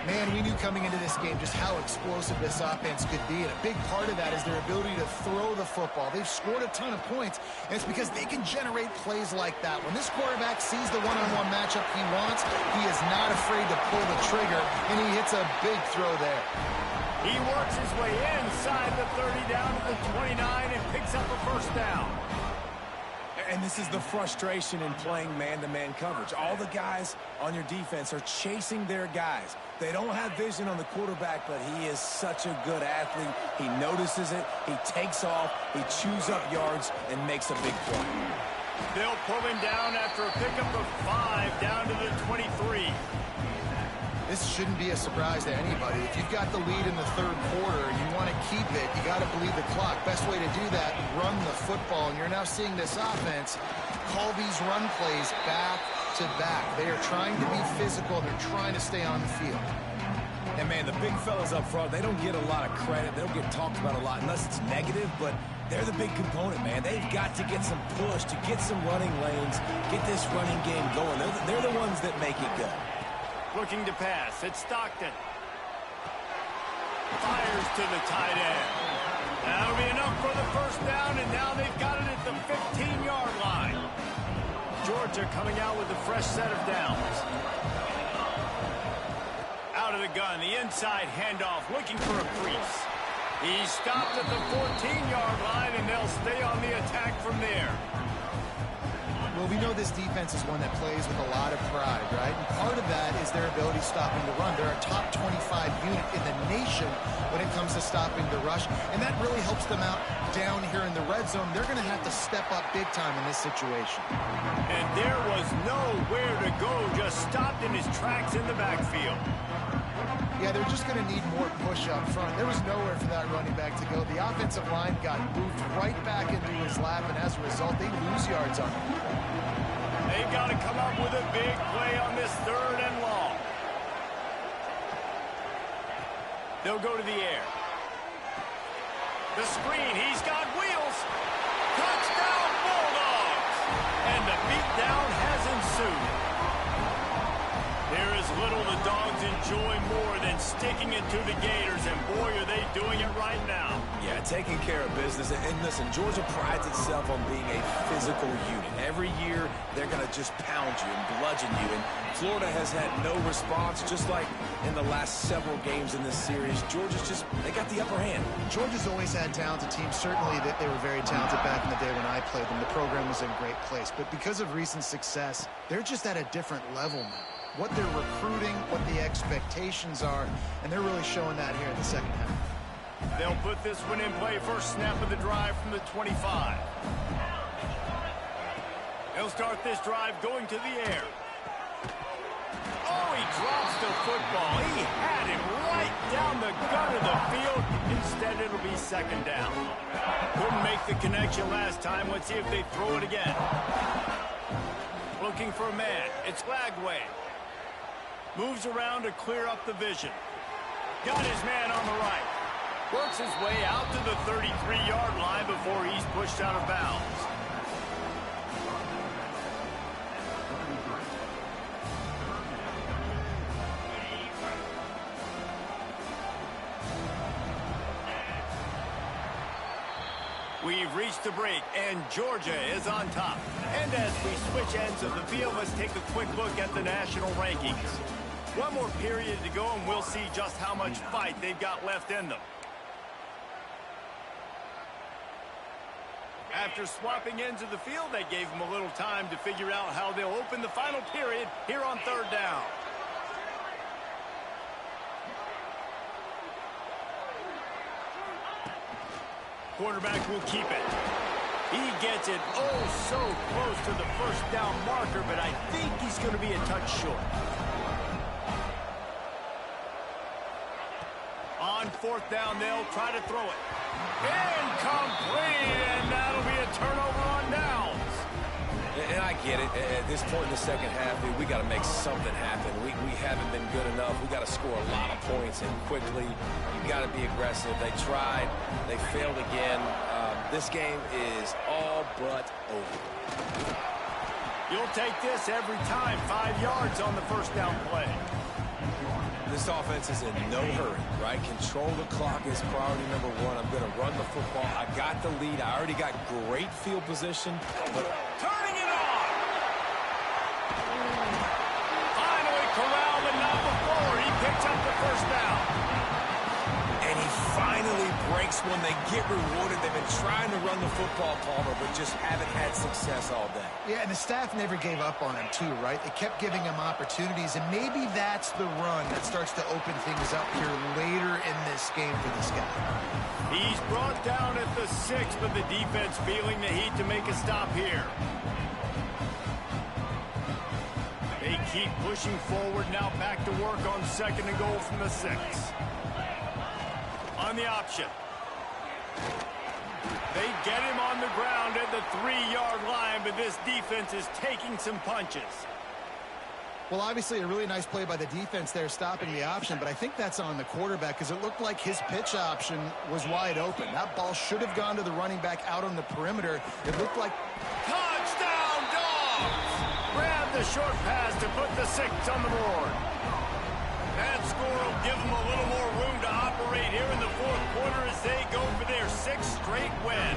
Man, we knew coming into this game just how explosive this offense could be, and a big part of that is their ability to throw the football. They've scored a ton of points, and it's because they can generate plays like that. When this quarterback sees the one-on-one matchup he wants, he is not afraid to pull the trigger, and he hits a big throw there. He works his way inside the 30 down to the 29 and picks up a first down. And this is the frustration in playing man-to-man coverage. All the guys on your defense are chasing their guys. They don't have vision on the quarterback, but he is such a good athlete. He notices it, he takes off, he chews up yards, and makes a big play. They'll pull him down after a pickup of 5 down to the 23. This shouldn't be a surprise to anybody. If you've got the lead in the third quarter and you want to keep it, you got to believe the clock. Best way to do that, run the football. And you're now seeing this offense call these run plays back to back. They are trying to be physical. They're trying to stay on the field. And, man, the big fellas up front, they don't get a lot of credit. They don't get talked about a lot unless it's negative, but they're the big component, man. They've got to get some push, to get some running lanes, get this running game going. They're the ones that make it go. Looking to pass. It's Stockton. Fires to the tight end. That'll be enough for the first down, and now they've got it at the 15-yard line. Georgia coming out with a fresh set of downs. Out of the gun, the inside handoff, looking for a crease. He's stopped at the 14-yard line, and they'll stay on the attack from there. Well, we know this defense is one that plays with a lot of pride, right? And part of that is their ability stopping the run. They're a top 25 unit in the nation when it comes to stopping the rush, and that really helps them out down here in the red zone. They're going to have to step up big time in this situation. And there was nowhere to go, just stopped in his tracks in the backfield. Yeah, they're just going to need more push up front. There was nowhere for that running back to go. The offensive line got moved right back into his lap, and as a result, they lose yards on him. They've got to come up with a big play on this third and long. They'll go to the air. The screen, he's got wheels. Touchdown, Bulldogs! And the beatdown has ensued. There is little the Dogs enjoy more than sticking it to the Gators, and boy, are they doing it right now. Yeah, taking care of business. And listen, Georgia prides itself on being a physical unit. Every year, they're going to just pound you and bludgeon you. And Florida has had no response, just like in the last several games in this series. Georgia's just, they got the upper hand. Georgia's always had talented teams. Certainly that they were very talented back in the day when I played them. The program was in a great place. But because of recent success, they're just at a different level now. What they're recruiting, what the expectations are, and they're really showing that here in the second half. They'll put this one in play. First snap of the drive from the 25. They'll start this drive going to the air. Oh, he drops the football. He had him right down the gut of the field. Instead, it'll be second down. Couldn't make the connection last time. Let's see if they throw it again. Looking for a man. It's Lagway. Moves around to clear up the vision. Got his man on the right. Works his way out to the 33-yard line before he's pushed out of bounds. We've reached the break, and Georgia is on top. And as we switch ends of the field, let's take a quick look at the national rankings. One more period to go, and we'll see just how much fight they've got left in them. After swapping ends of the field, they gave them a little time to figure out how they'll open the final period here on third down. Quarterback will keep it. He gets it oh so close to the first down marker, but I think he's going to be a touch short. On fourth down, they'll try to throw it. Incomplete, and that'll be a turnover on downs. And I get it. At this point in the second half, we got to make something happen. We haven't been good enough. We got to score a lot of points and quickly. You got to be aggressive. They tried. They failed again. This game is all but over. You'll take this every time. 5 yards on the first down play. This offense is in no hurry, right? Control the clock is priority number one. I'm going to run the football. I got the lead. I already got great field position. But turning it on! Finally corralled, but not before. He picks up the first down. And he finally breaks when they get rewarded. They've been trying to run the football, Palmer, but just haven't had success all day. Yeah, and the staff never gave up on him, too, right? They kept giving him opportunities, and maybe that's the run that starts to open things up here later in this game for this guy. He's brought down at the 6, but the defense feeling the heat to make a stop here. They keep pushing forward, now back to work on second and goal from the 6. On the option. They get him on the ground at the 3-yard line, but this defense is taking some punches. Well, obviously a really nice play by the defense there stopping the option, but I think that's on the quarterback because it looked like his pitch option was wide open. That ball should have gone to the running back out on the perimeter. It looked like... Touchdown, Dogs! Grab the short pass to put the 6 on the board. That score will give them a little more room to operate here in the fourth quarter as they go for their 6th straight win.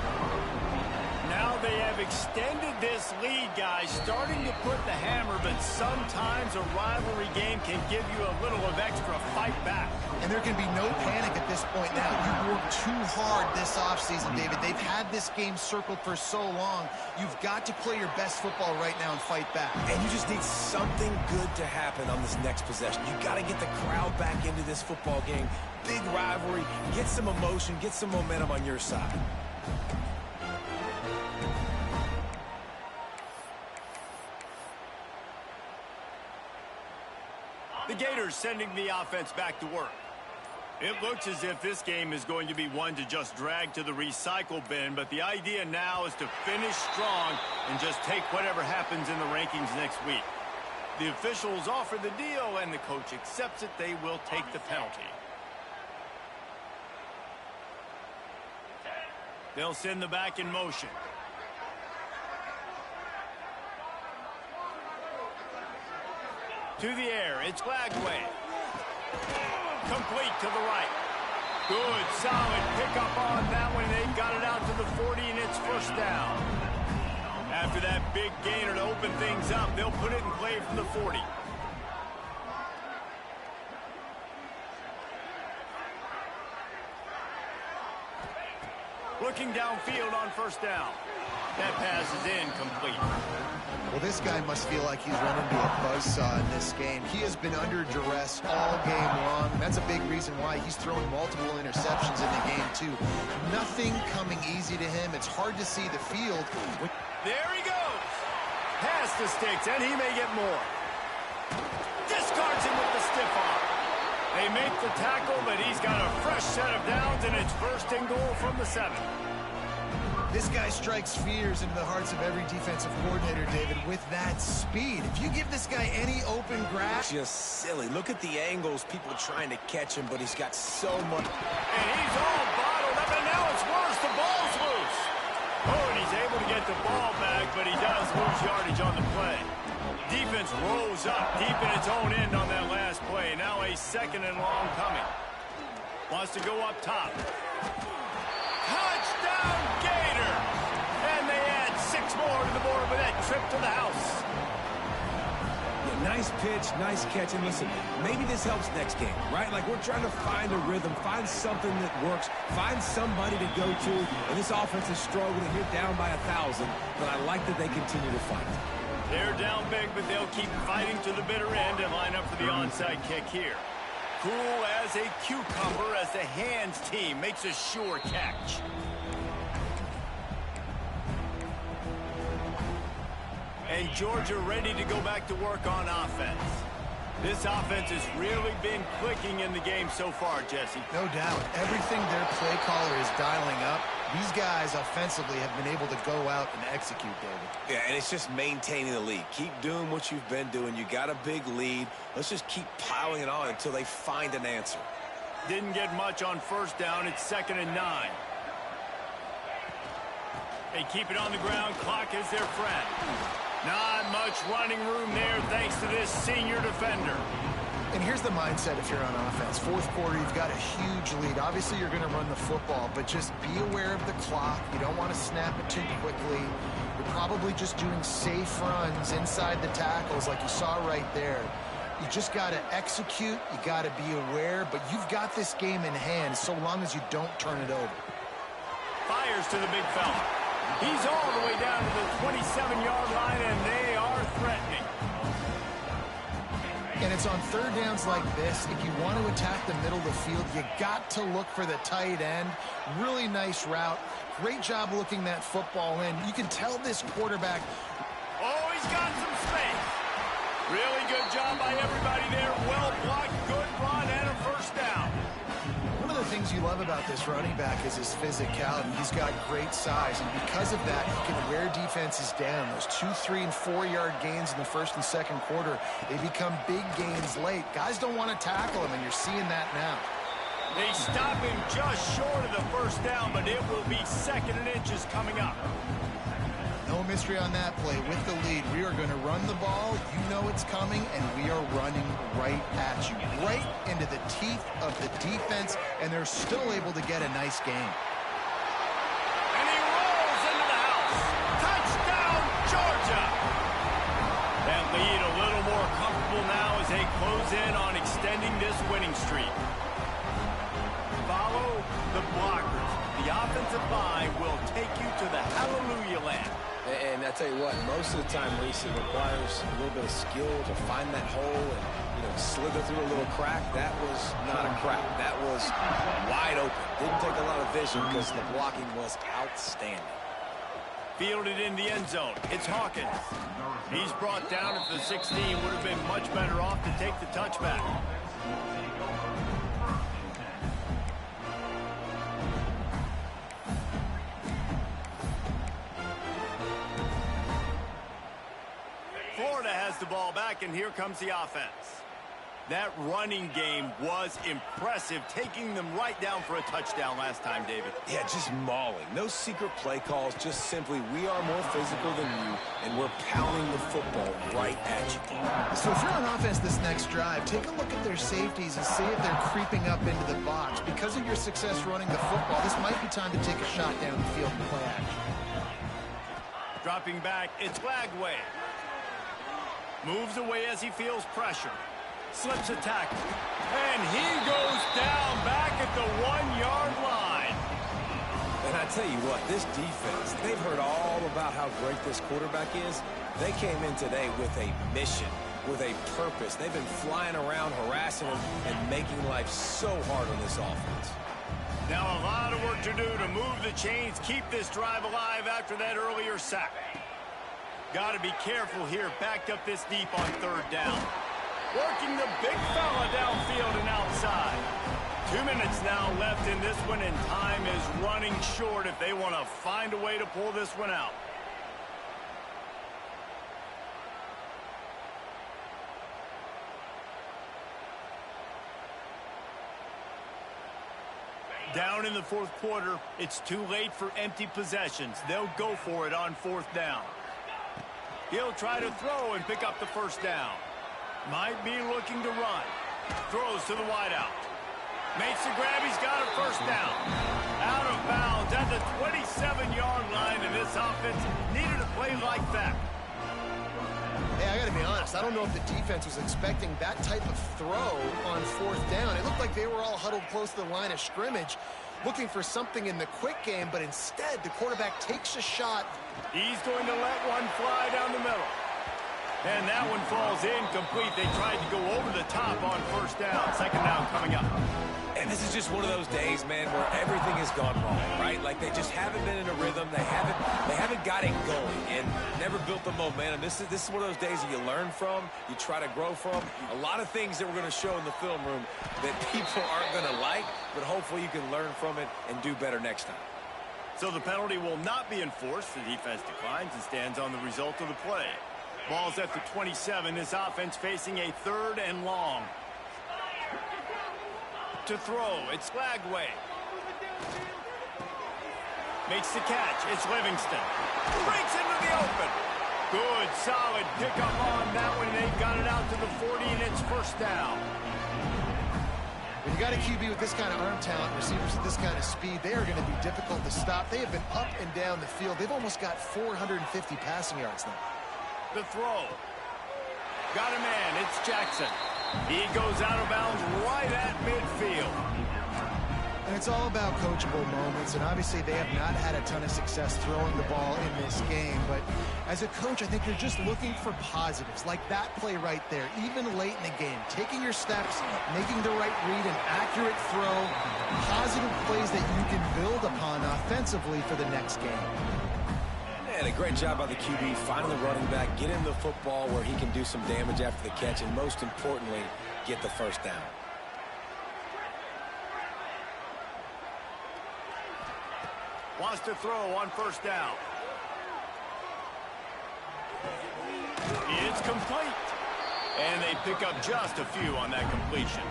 Now they have extended this lead, guys, starting to put the hammer, but sometimes a rivalry game can give you a little of extra fight back. And there can be no panic at this point now. You worked too hard this offseason, David. They've had this game circled for so long. You've got to play your best football right now and fight back. And you just need something good to happen on this next possession. You got to get the crowd back into this football game. Big rivalry. Get some emotion. Get some momentum on your side. The Gators sending the offense back to work. It looks as if this game is going to be one to just drag to the recycle bin, but the idea now is to finish strong and just take whatever happens in the rankings next week. The officials offer the deal, and the coach accepts it. They will take the penalty. They'll send the back in motion. To the air, it's Lagway. Complete to the right. Good, solid pickup on that one. They've got it out to the 40, and it's first down. After that big gainer to open things up, they'll put it in play from the 40. Looking downfield on first down. That pass is incomplete. Well, this guy must feel like he's run into a buzzsaw in this game. He has been under duress all game long. That's a big reason why he's thrown multiple interceptions in the game, too. Nothing coming easy to him. It's hard to see the field. There he goes. Pass the sticks, and he may get more. Discards him with the stiff arm. They make the tackle, but he's got a fresh set of downs, and it's first and goal from the 7. This guy strikes fears into the hearts of every defensive coordinator, David, with that speed. If you give this guy any open grass... Just silly. Look at the angles, people trying to catch him, but he's got so much... And he's all bottled up, and now it's worse. The ball's loose. Oh, and he's able to get the ball back, but he does lose yardage on the play. Defense rolls up deep in its own end on that last play. Now a 2nd and long coming. Wants to go up top. Touchdown, Gators! And they add 6 more to the board with that trip to the house. Yeah, nice pitch, nice catch. And listen, maybe this helps next game, right? Like, we're trying to find a rhythm, find something that works, find somebody to go to. And this offense is struggling. You're down by 1,000, but I like that they continue to fight. They're down big, but they'll keep fighting to the bitter end and line up for the onside kick here. Cool as a cucumber as the hands team makes a sure catch. And Georgia ready to go back to work on offense. This offense has really been clicking in the game so far, Jesse. No doubt. Everything their play caller is dialing up, these guys offensively have been able to go out and execute, David. Yeah, and it's just maintaining the lead. Keep doing what you've been doing. You got a big lead. Let's just keep piling it on until they find an answer. Didn't get much on first down. It's 2nd and 9. They keep it on the ground. Clock is their friend. Not much running room there thanks to this senior defender. And here's the mindset if you're on offense. 4th quarter, you've got a huge lead. Obviously, you're going to run the football, but just be aware of the clock. You don't want to snap it too quickly. You're probably just doing safe runs inside the tackles like you saw right there. You just got to execute. You got to be aware, but you've got this game in hand so long as you don't turn it over. Fires to the big fella. He's all the way down to the 27-yard line, and they are threatening. And it's on 3rd downs like this. If you want to attack the middle of the field, you got to look for the tight end. Really nice route. Great job looking that football in. You can tell this quarterback. Oh, he's got some space. Really good job by everybody there. Well blocked, good run, and a first down. One of the things you love about this running back is his physicality. He's got great size, and because of that, he can wear defenses down. Those 2, 3, and 4-yard gains in the 1st and 2nd quarter, they become big gains late. Guys don't want to tackle him, and you're seeing that now. They stop him just short of the first down, but it will be 2nd and inches coming up. No mystery on that play. With the lead, we are going to run the ball. You know it's coming, and we are running right at you, right into the teeth of the defense, and they're still able to get a nice game. And he rolls into the house. Touchdown, Georgia! That lead a little more comfortable now as they close in on extending this winning streak. Follow the blockers. The offensive line will take you to the hallelujah land. And I tell you what, most of the time, Reese, it requires a little bit of skill to find that hole and, slither through a little crack. That was not a crack. That was wide open. Didn't take a lot of vision because the blocking was outstanding. Fielded in the end zone. It's Hawkins. He's brought down at the 16. Would have been much better off to take the touchback. Florida has the ball back, and here comes the offense. That running game was impressive, taking them right down for a touchdown last time, David. Yeah, just mauling. No secret play calls, just simply we are more physical than you, and we're pounding the football right at you. So if you're on offense this next drive, take a look at their safeties and see if they're creeping up into the box. Because of your success running the football, this might be time to take a shot down the field and play action. Dropping back, it's Lagway. Moves away as he feels pressure. Slips a tackle. And he goes down back at the 1-yard line. And I tell you what, this defense, they've heard all about how great this quarterback is. They came in today with a mission, with a purpose. They've been flying around, harassing him, and making life so hard on this offense. Now a lot of work to do to move the chains, keep this drive alive after that earlier sack. Got to be careful here, backed up this deep on 3rd down. Working the big fella downfield and outside. 2 minutes now left in this one, and time is running short if they want to find a way to pull this one out. Down in the fourth quarter, it's too late for empty possessions. They'll go for it on fourth down. He'll try to throw and pick up the first down. Might be looking to run. Throws to the wideout. Makes the grab. He's got a first down. Out of bounds at the 27-yard line, and this offense needed a play like that. Hey, I got to be honest. I don't know if the defense was expecting that type of throw on fourth down. It looked like they were all huddled close to the line of scrimmage, looking for something in the quick game, but instead the quarterback takes a shot. He's going to let one fly down the middle. And that one falls incomplete. They tried to go over the top on first down. Second down coming up. And this is just one of those days, man, where everything has gone wrong, right? Like they just haven't been in a rhythm. They haven't got it going and never built the momentum. This is one of those days that you learn from, you try to grow from. A lot of things that we're going to show in the film room that people aren't going to like, but hopefully you can learn from it and do better next time. So the penalty will not be enforced. The defense declines and stands on the result of the play. Ball's at the 27. This offense facing a third and long. To throw, it's Flagway. Makes the catch, it's Livingston. Breaks into the open. Good, solid pickup on that one. They've got it out to the 40, and it's first down. When you got a QB with this kind of arm talent, receivers with this kind of speed, they are going to be difficult to stop. They have been up and down the field. They've almost got 450 passing yards now. The throw. Got a man, it's Jackson. He goes out of bounds right at midfield. And it's all about coachable moments, and obviously they have not had a ton of success throwing the ball in this game. But as a coach, I think you're just looking for positives, like that play right there, even late in the game. Taking your steps, making the right read, an accurate throw, positive plays that you can build upon offensively for the next game. And a great job by the QB, finding the running back, get him the football where he can do some damage after the catch, and most importantly, get the first down. Wants to throw on first down. It's complete. And they pick up just a few on that completion.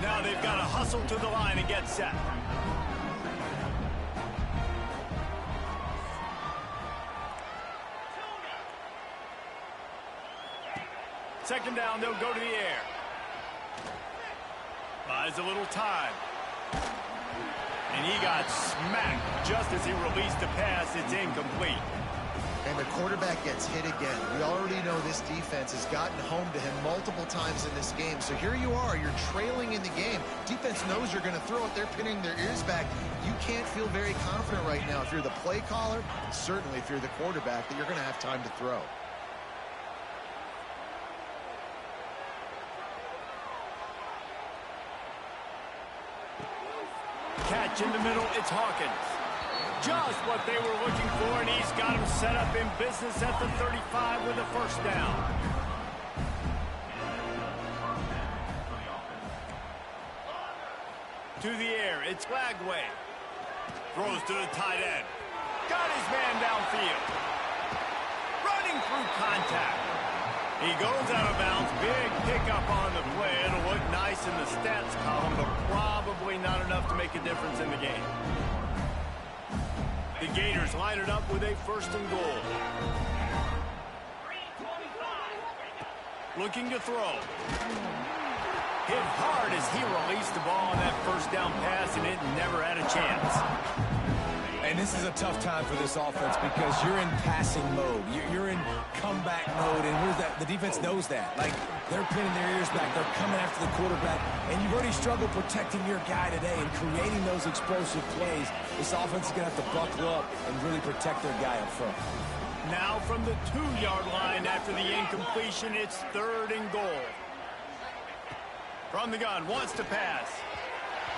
Now they've got to hustle to the line and get set. Second down, they'll go to the air. Buys a little time. And he got smacked just as he released a pass. It's incomplete. And the quarterback gets hit again. We already know this defense has gotten home to him multiple times in this game. So here you are. You're trailing in the game. Defense knows you're going to throw it. They're pinning their ears back. You can't feel very confident right now if you're the play caller, and certainly if you're the quarterback, that you're going to have time to throw. Catch in the middle, it's Hawkins. Just what they were looking for, and he's got him set up in business at the 35 with a first down. To the air, it's Flagway. Throws to the tight end. Got his man downfield. Running through contact. He goes out of bounds. Big pickup on the play. It'll look nice in the stats column, but probably not enough to make a difference in the game. The Gators line it up with a first and goal. Looking to throw. Hit hard as he released the ball on that first down pass, and it never had a chance. And this is a tough time for this offense because you're in passing mode. You're in comeback mode, and here's that. The defense knows that. Like, they're pinning their ears back. They're coming after the quarterback, and you've already struggled protecting your guy today and creating those explosive plays. This offense is going to have to buckle up and really protect their guy up front. Now from the 2-yard line after the incompletion, it's third and goal. From the gun, wants to pass.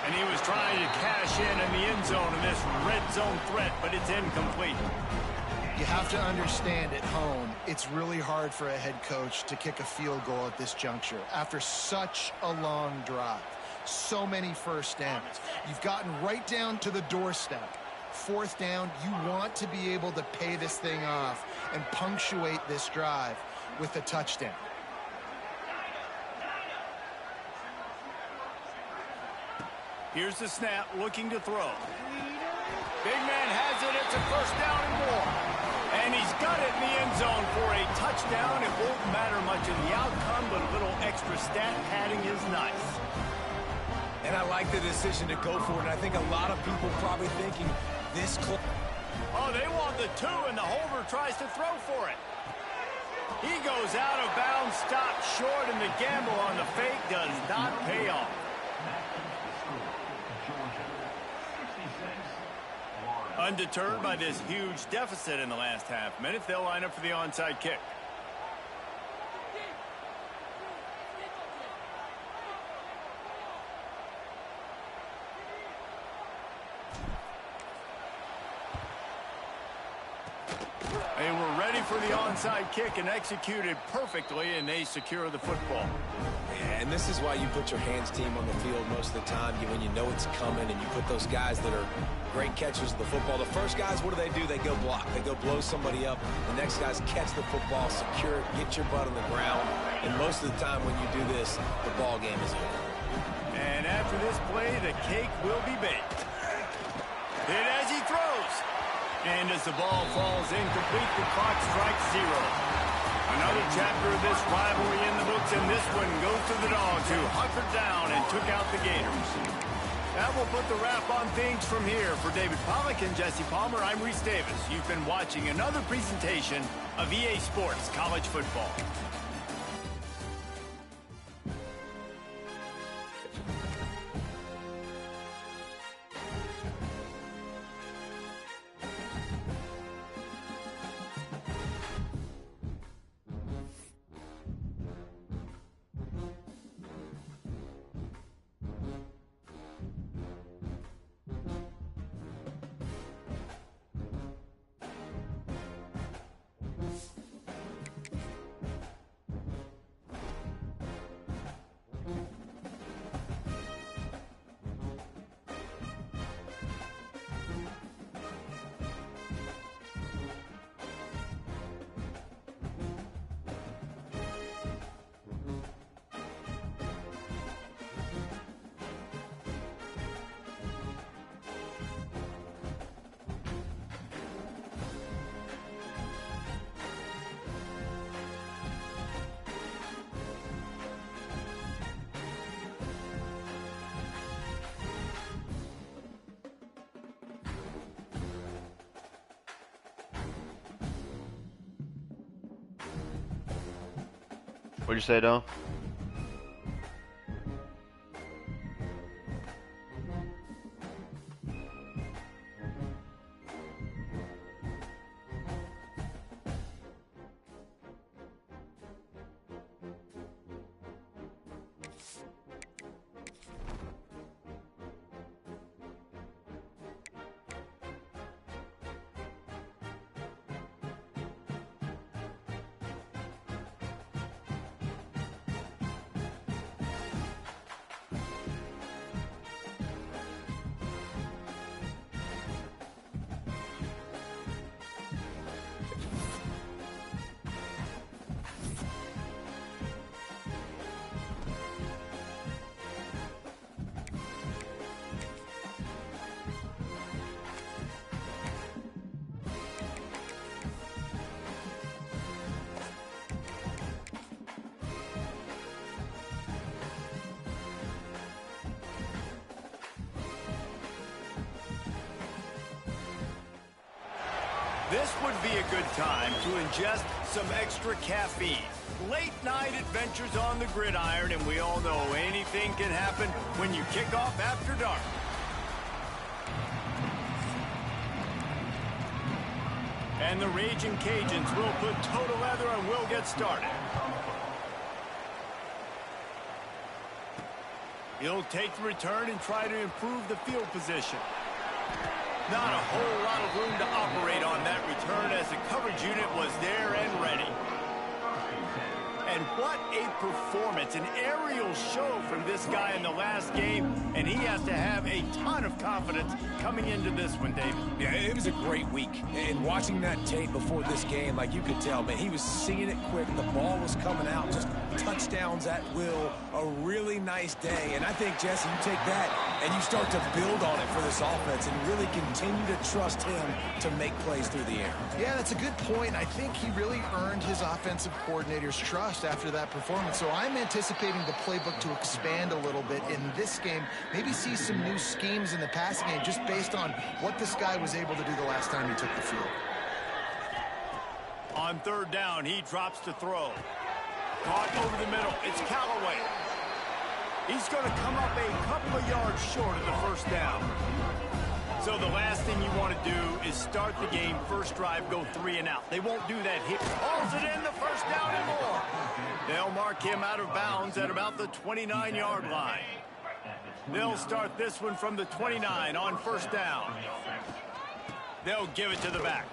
And he was trying to cash in the end zone in this red zone threat, but it's incomplete. You have to understand at home, it's really hard for a head coach to kick a field goal at this juncture after such a long drive. So many first downs. You've gotten right down to the doorstep. Fourth down, you want to be able to pay this thing off and punctuate this drive with a touchdown. Here's the snap, looking to throw. Big man has it. It's a first down and more. And he's got it in the end zone for a touchdown. It won't matter much in the outcome, but a little extra stat padding is nice. And I like the decision to go for it. And I think a lot of people probably thinking this close. Oh, they want the 2, and the holder tries to throw for it. He goes out of bounds, stopped short, and the gamble on the fake does not pay off. Undeterred by this huge deficit in the last half minute, they'll line up for the onside kick. They were ready for the onside kick and executed perfectly, and they secure the football. And this is why you put your hands team on the field most of the time, when you know it's coming, and you put those guys that are great catchers of the football. The first guys, what do? They go block. They go blow somebody up. The next guys catch the football, secure it, get your butt on the ground. And most of the time when you do this, the ball game is over. And after this play, the cake will be baked. Hit as he throws. And as the ball falls incomplete, the clock strikes 0. Another chapter of this rivalry in the books, and this one goes to the Dogs, who hunkered down and took out the Gators. That will put the wrap on things from here. For David Pollack and Jesse Palmer, I'm Reese Davis. You've been watching another presentation of EA Sports College Football. What'd you say, Dom? This would be a good time to ingest some extra caffeine. Late night adventures on the gridiron, and we all know anything can happen when you kick off after dark. And the Raging Cajuns will put total leather and will get started. He'll take the return and try to improve the field position. Not a whole lot of room to operate on that return as the coverage unit was there and ready. And what a performance, an aerial show from this guy in the last game, and he has to have a ton of confidence coming into this one, David. Yeah, it was a great week. And watching that tape before this game, like you could tell, man, he was seeing it quick. The ball was coming out, just touchdowns at will. A really nice day. And I think, Jesse, you take that and you start to build on it for this offense and really continue to trust him to make plays through the air. Yeah, that's a good point. I think he really earned his offensive coordinator's trust after that performance. So I'm anticipating the playbook to expand a little bit in this game. Maybe see some new schemes in the passing game just based on what this guy was able to do the last time he took the field. On third down, he drops to throw. Caught over the middle. It's Callaway. He's going to come up a couple of yards short of the first down. So the last thing you want to do is start the game, first drive, go 3 and out. They won't do that here. Hauls it in, the first down and more. They'll mark him out of bounds at about the 29-yard line. They'll start this one from the 29 on first down. They'll give it to the back.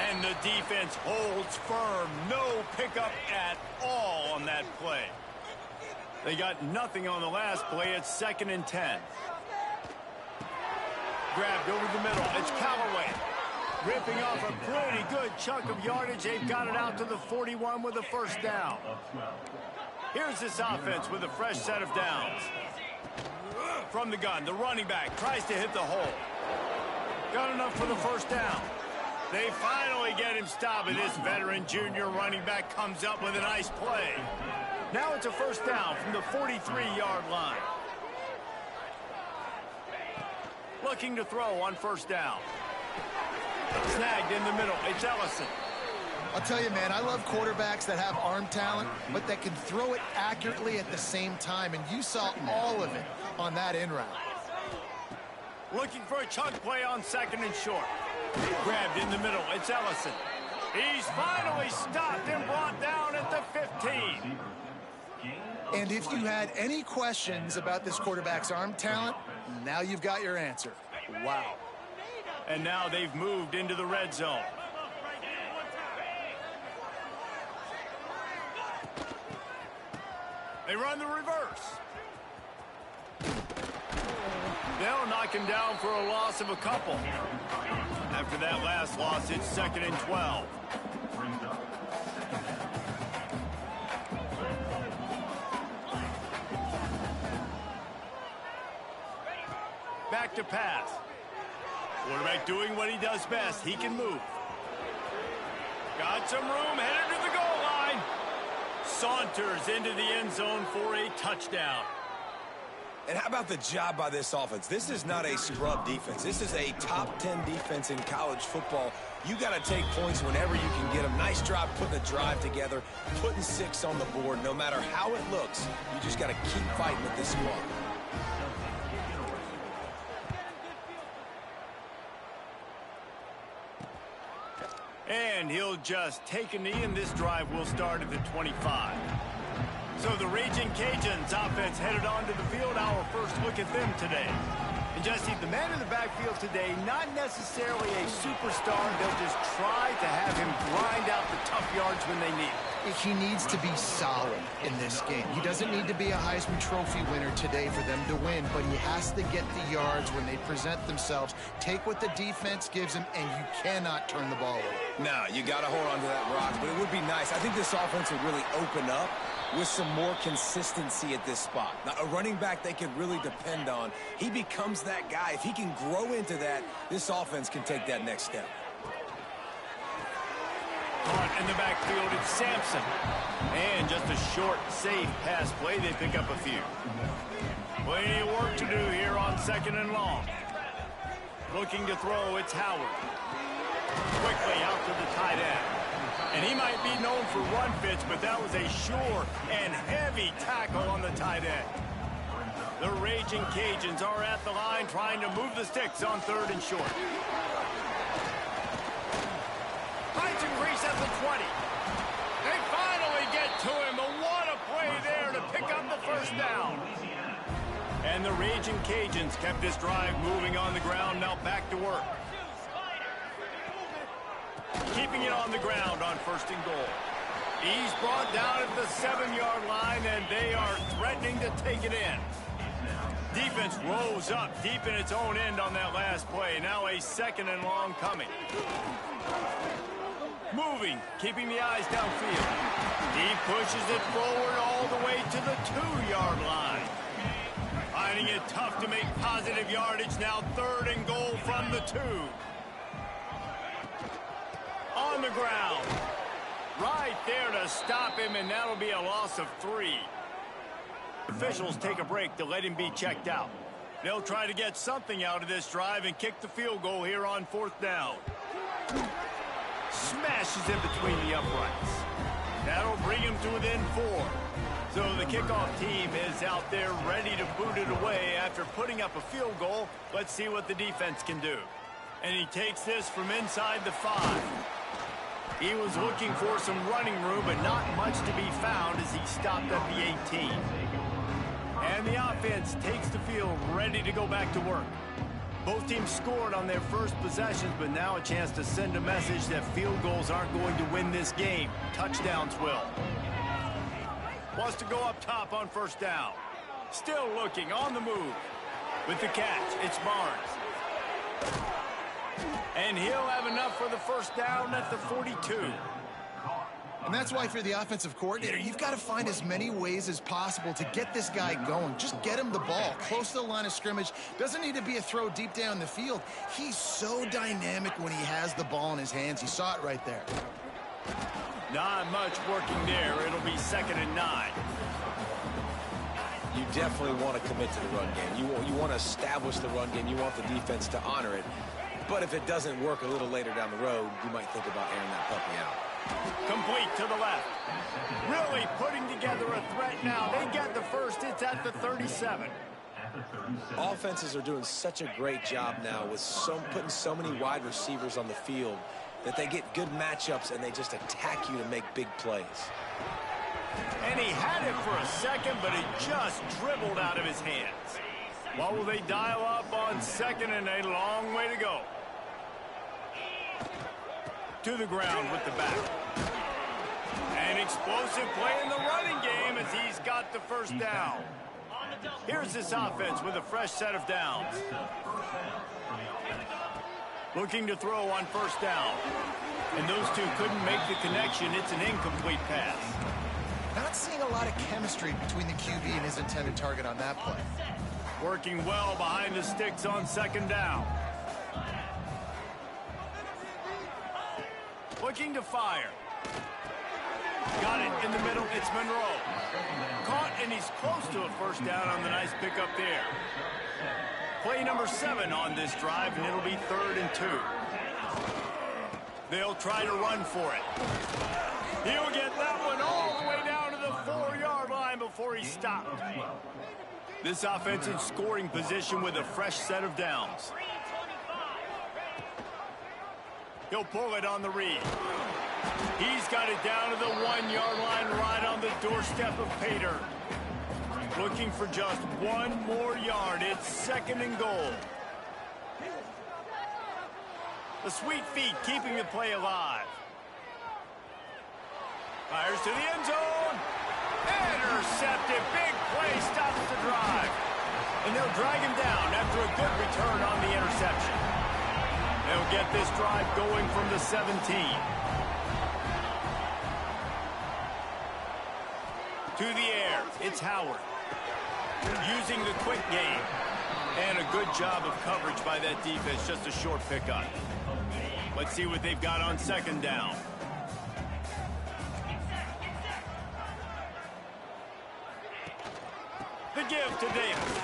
And the defense holds firm. No pickup at all on that play. They got nothing on the last play. It's 2nd and 10. Grabbed over the middle. It's Callaway. Ripping off a pretty good chunk of yardage. They've got it out to the 41 with a first down. Here's this offense with a fresh set of downs. From the gun, the running back tries to hit the hole. Got enough for the first down. They finally get him stopped, and this veteran junior running back comes up with a nice play. Now it's a first down from the 43-yard line. Looking to throw on first down. Snagged in the middle. It's Ellison. I'll tell you, man, I love quarterbacks that have arm talent, but that can throw it accurately at the same time, and you saw all of it on that in route. Looking for a chunk play on 2nd and short. Grabbed in the middle. It's Ellison. He's finally stopped and brought down at the 15. And if you had any questions about this quarterback's arm talent, now you've got your answer. Wow. And now they've moved into the red zone. They run the reverse. They'll knock him down for a loss of a couple. After that last loss, it's 2nd and 12. Back to pass. Quarterback doing what he does best. He can move. Got some room, headed to the goal line. Saunters into the end zone for a touchdown. And how about the job by this offense? This is not a scrub defense. This is a top 10 defense in college football. You got to take points whenever you can get them. Nice job putting a drive together, putting 6 on the board. No matter how it looks, you just got to keep fighting with this squad. And he'll just take a knee, and this drive will start at the 25. So the Raging Cajuns offense headed onto the field. Our first look at them today. And Jesse, the man in the backfield today, not necessarily a superstar. They'll just try to have him grind out the tough yards when they need it. He needs to be solid in this game. He doesn't need to be a Heisman Trophy winner today for them to win, but he has to get the yards when they present themselves. Take what the defense gives him, and you cannot turn the ball over. No, you got to hold on to that rock, but it would be nice. I think this offense would really open up with some more consistency at this spot. Now, a running back they can really depend on. He becomes that guy. If he can grow into that, this offense can take that next step. Caught in the backfield, it's Sampson. And just a short, safe pass play. They pick up a few. Plenty of work to do here on 2nd and long. Looking to throw, it's Howard. Quickly out to the tight end. And he might be known for run fits, but that was a sure and heavy tackle on the tight end. The Raging Cajuns are at the line trying to move the sticks on 3rd and short. Finds a crease at the 20. They finally get to him, but what a play there to pick up the first down. And the Raging Cajuns kept this drive moving on the ground. Now back to work. Keeping it on the ground on 1st and goal. He's brought down at the 7-yard line, and they are threatening to take it in. Defense rose up deep in its own end on that last play. Now a 2nd and long coming. Moving, keeping the eyes downfield. He pushes it forward all the way to the 2-yard line. Finding it tough to make positive yardage. Now 3rd and goal from the 2. On the ground. Right there to stop him, and that'll be a loss of 3. Officials take a break to let him be checked out. They'll try to get something out of this drive and kick the field goal here on 4th down. Smashes in between the uprights. That'll bring him to within 4. So the kickoff team is out there ready to boot it away after putting up a field goal. Let's see what the defense can do. And he takes this from inside the 5. He was looking for some running room, but not much to be found as he stopped at the 18. And the offense takes the field ready to go back to work. Both teams scored on their first possessions, but now a chance to send a message that field goals aren't going to win this game. Touchdowns will. Wants to go up top on 1st down. Still looking on the move. With the catch, it's Barnes. And he'll have enough for the 1st down at the 42. And that's why, if you're the offensive coordinator, you've got to find as many ways as possible to get this guy going. Just get him the ball close to the line of scrimmage. Doesn't need to be a throw deep down the field. He's so dynamic when he has the ball in his hands. You saw it right there. Not much working there. It'll be 2nd and 9. You definitely want to commit to the run game. You want to establish the run game. You want the defense to honor it. But if it doesn't work a little later down the road, you might think about airing that puppy out. Complete to the left. Really putting together a threat now. They get the first. It's at the 37. Offenses are doing such a great job now with putting so many wide receivers on the field that they get good matchups and they just attack you to make big plays. And he had it for a second, but it just dribbled out of his hands. What will they dial up on 2nd and a long way to go? To the ground with the back. An explosive play in the running game as he's got the 1st down. Here's this offense with a fresh set of downs. Looking to throw on 1st down. And those two couldn't make the connection. It's an incomplete pass. Not seeing a lot of chemistry between the QB and his intended target on that play. Working well behind the sticks on 2nd down. Looking to fire. Got it in the middle. It's Monroe. Caught, and he's close to a 1st down on the nice pickup there. Play number 7 on this drive, and it'll be 3rd and 2. They'll try to run for it. He'll get that one all the way down to the 4-yard line before he stopped. This offense in scoring position with a fresh set of downs. He'll pull it on the read. He's got it down to the 1-yard line right on the doorstep of Pater. Looking for just 1 more yard. It's 2nd and goal. The sweet feet keeping the play alive. Fires to the end zone. Intercepted. Big play stops the drive. And they'll drag him down after a good return on the interception. They'll get this drive going from the 17. To the air, it's Howard. Using the quick game. And a good job of coverage by that defense, just a short pickup. Let's see what they've got on 2nd down. The give to Davis.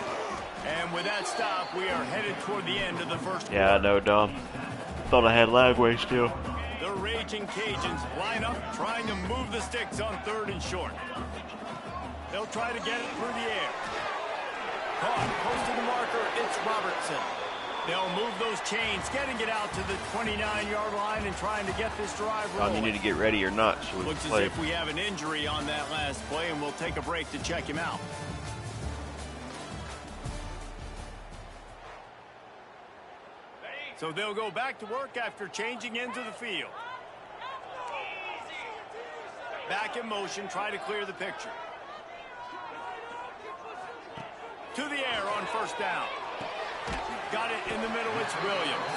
And with that stop, we are headed toward the end of the first quarter. Yeah, I know, Dom. Thought I had Lagway still. The Raging Cajuns line up, trying to move the sticks on 3rd and short. They'll try to get it through the air. Caught, close to the marker, it's Robertson. They'll move those chains, getting it out to the 29-yard line and trying to get this drive rolling. Dom, you need to get ready or not. So we Looks play. as if we have an injury on that last play, and we'll take a break to check him out. So they'll go back to work after changing into the field. Back in motion, try to clear the picture. To the air on first down. Got it in the middle, it's Williams.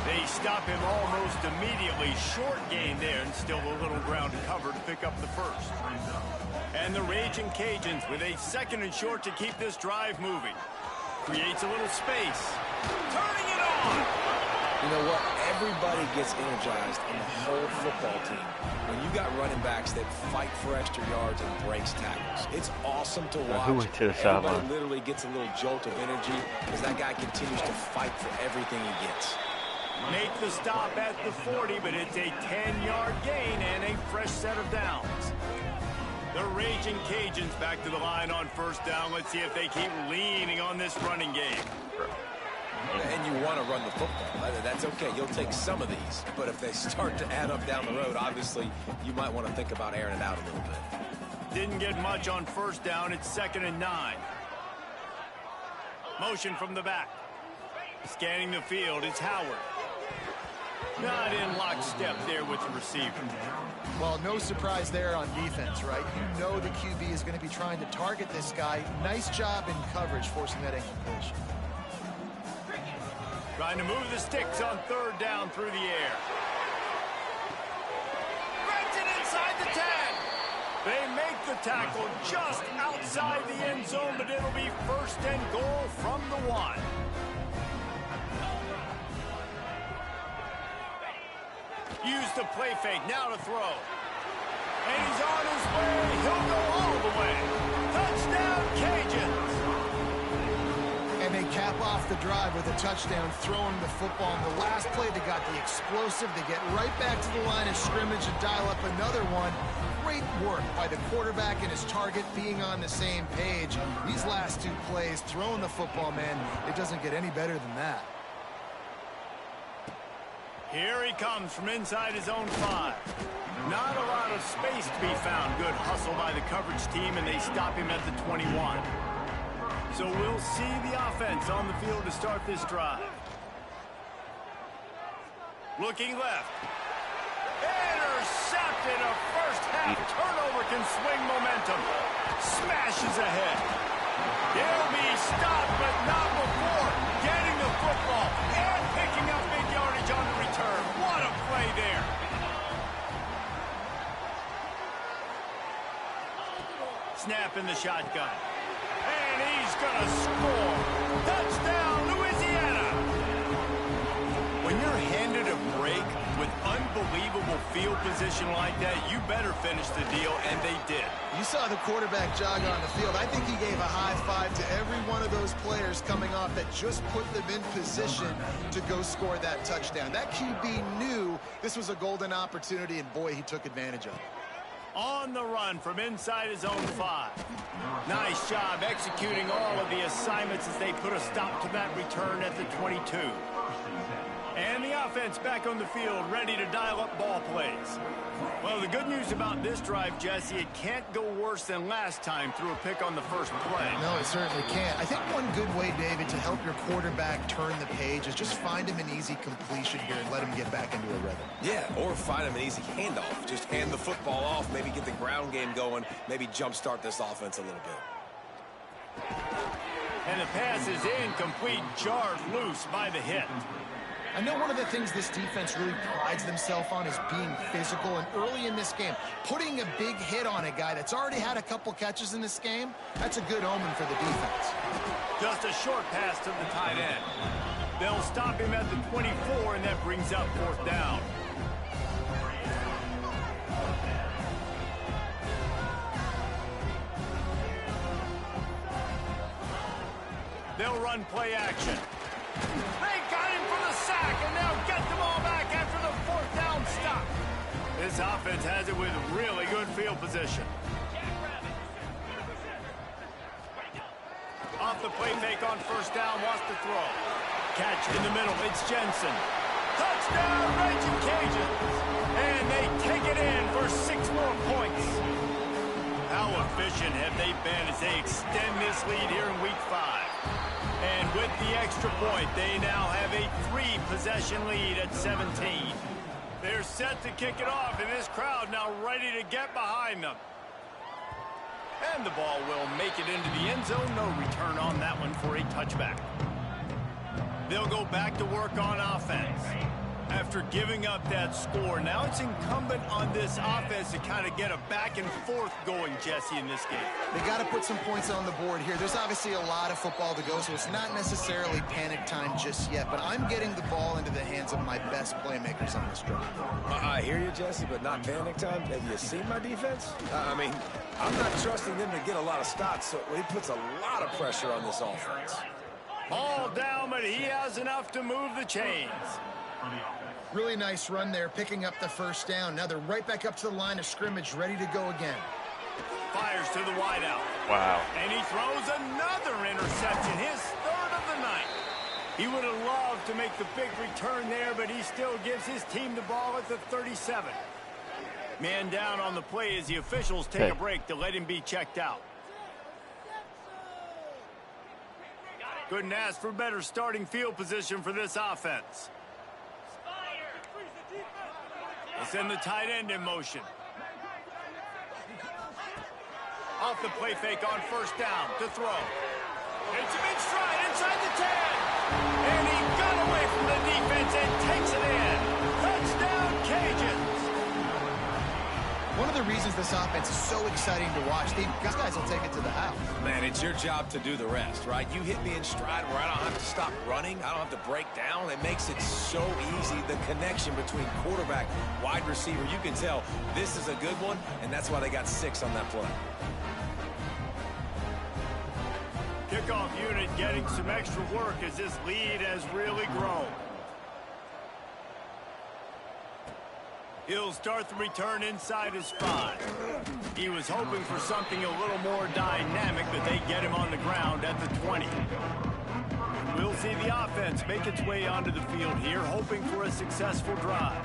They stop him almost immediately. Short gain there, and still a little ground to cover to pick up the first. And the Raging Cajuns with a 2nd and short to keep this drive moving. Creates a little space. Turning it on! You know what? Everybody gets energized in the whole football team when you got running backs that fight for extra yards and breaks tackles. It's awesome to watch. Everybody literally gets a little jolt of energy as that guy continues to fight for everything he gets. Make the stop at the 40, but it's a 10-yard gain and a fresh set of downs. The Raging Cajuns back to the line on first down. Let's see if they keep leaning on this running game. And you want to run the football. That's okay. You'll take some of these. But if they start to add up down the road, obviously, you might want to think about airing it out a little bit. Didn't get much on first down. It's 2nd and 9. Motion from the back. Scanning the field, it's Howard. Not in lockstep there with the receiver. Well, no surprise there on defense, right? You know the QB is going to be trying to target this guy. Nice job in coverage, forcing that incompletion. Trying to move the sticks on 3rd down through the air. Grabs it inside the 10. They make the tackle just outside the end zone, but it'll be 1st and goal from the 1. Use the play fake, now to throw. And he's on his way. He'll go all the way. Touchdown, Cajuns. And they cap off the drive with a touchdown, throwing the football. In the last play, they got the explosive. They get right back to the line of scrimmage and dial up another one. Great work by the quarterback and his target being on the same page. These last 2 plays, throwing the football, man, it doesn't get any better than that. Here he comes from inside his own 5. Not a lot of space to be found. Good hustle by the coverage team, and they stop him at the 21. So we'll see the offense on the field to start this drive. Looking left. Intercepted. A first-half turnover can swing momentum. Smashes ahead. He'll be stopped, but not before getting the football and picking up big yardage on the return. What a play there. Snap in the shotgun. And he's going to score. Touchdown, Louisiana. When you're handed a break with unbelievable field position like that, you better finish the deal, and they did. You saw the quarterback jog on the field. I think he gave a high five to every one of those players coming off that just put them in position to go score that touchdown. That QB knew this was a golden opportunity, and boy, he took advantage of it. On the run from inside his own 5. Nice job executing all of the assignments as they put a stop to that return at the 22. And the offense back on the field, ready to dial up ball plays. Well, the good news about this drive, Jesse, it can't go worse than last time through a pick on the first play. No, it certainly can't. I think one good way, David, to help your quarterback turn the page is just find him an easy completion here and let him get back into a rhythm. Yeah, or find him an easy handoff. Just hand the football off, maybe get the ground game going, maybe jumpstart this offense a little bit. And the pass is incomplete, jarred loose by the hit. I know one of the things this defense really prides themselves on is being physical, and early in this game, putting a big hit on a guy that's already had a couple catches in this game, that's a good omen for the defense. Just a short pass to the tight end. They'll stop him at the 24, and that brings up 4th down. They'll run play action. They got him for the sack, and they'll get them all back after the 4th down stop. This offense has it with really good field position. Off the play fake on first down, wants to throw. Catch in the middle, it's Jensen. Touchdown, Raging Cajuns. And they take it in for 6 more points. How efficient have they been as they extend this lead here in Week 5. And with the extra point, they now have a 3-possession lead at 17. They're set to kick it off, and this crowd now ready to get behind them. And the ball will make it into the end zone. No return on that one for a touchback. They'll go back to work on offense. After giving up that score, now it's incumbent on this offense to kind of get a back and forth going, Jesse, in this game. They got to put some points on the board here. There's obviously a lot of football to go, so it's not necessarily panic time just yet, but I'm getting the ball into the hands of my best playmakers on this drive. I hear you, Jesse, but not panic time. Have you seen my defense? I mean, I'm not trusting them to get a lot of stops, so it puts a lot of pressure on this offense. All down, but he has enough to move the chains. Really nice run there, picking up the first down. Now they're right back up to the line of scrimmage, ready to go again. Fires to the wideout. Wow. And he throws another interception, his third of the night. He would have loved to make the big return there, but he still gives his team the ball at the 37. Man down on the play as the officials take a break to let him be checked out. Couldn't ask for better starting field position for this offense. They'll send the tight end in motion. Off the play fake on first down to throw. It's a big stride inside the 10. And he got away from the defense and takes it in. Touchdown, Cajuns. One of the reasons this offense is so exciting to watch, these guys will take it to the house. Man, it's your job to do the rest, right? You hit me in stride where I don't have to stop running. I don't have to break down. It makes it so easy. The connection between quarterback, wide receiver, you can tell this is a good one, and that's why they got 6 on that play. Kickoff unit getting some extra work as this lead has really grown. He'll start the return inside his 5. He was hoping for something a little more dynamic, but they get him on the ground at the 20. We'll see the offense make its way onto the field here, hoping for a successful drive.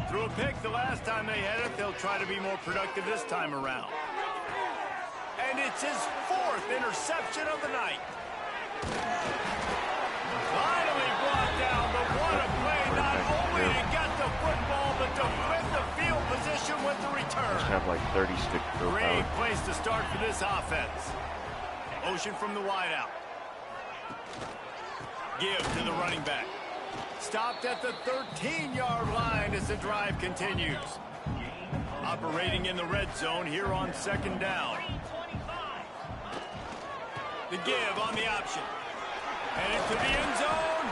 Threw a pick the last time they had it. They'll try to be more productive this time around. And it's his 4th interception of the night. Finally brought down, but what a play, not only to get the football, but to flip the field position with the return. Just have like 36 throw Great power. place to start for this offense. Motion from the wideout. Give to the running back. Stopped at the 13-yard line as the drive continues. Operating in the red zone here on second down. The give on the option. And into the end zone.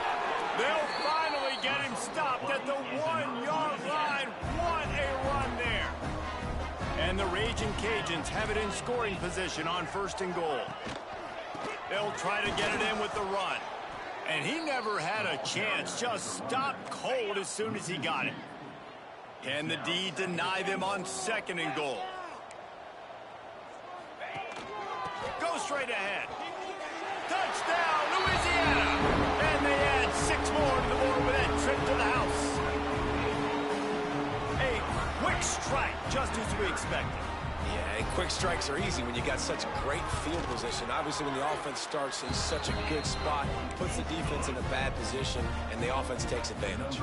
They'll finally get him stopped at the 1-yard line. What a run there. And the Raging Cajuns have it in scoring position on 1st and goal. They'll try to get it in with the run. And he never had a chance. Just stopped cold as soon as he got it. Can the D deny them on 2nd and goal? Go straight ahead. Touchdown, Louisiana! And they add 6 more to the board with that trip to the house. A quick strike, just as we expected. Yeah, and quick strikes are easy when you got such great field position. Obviously, when the offense starts in such a good spot, puts the defense in a bad position, and the offense takes advantage.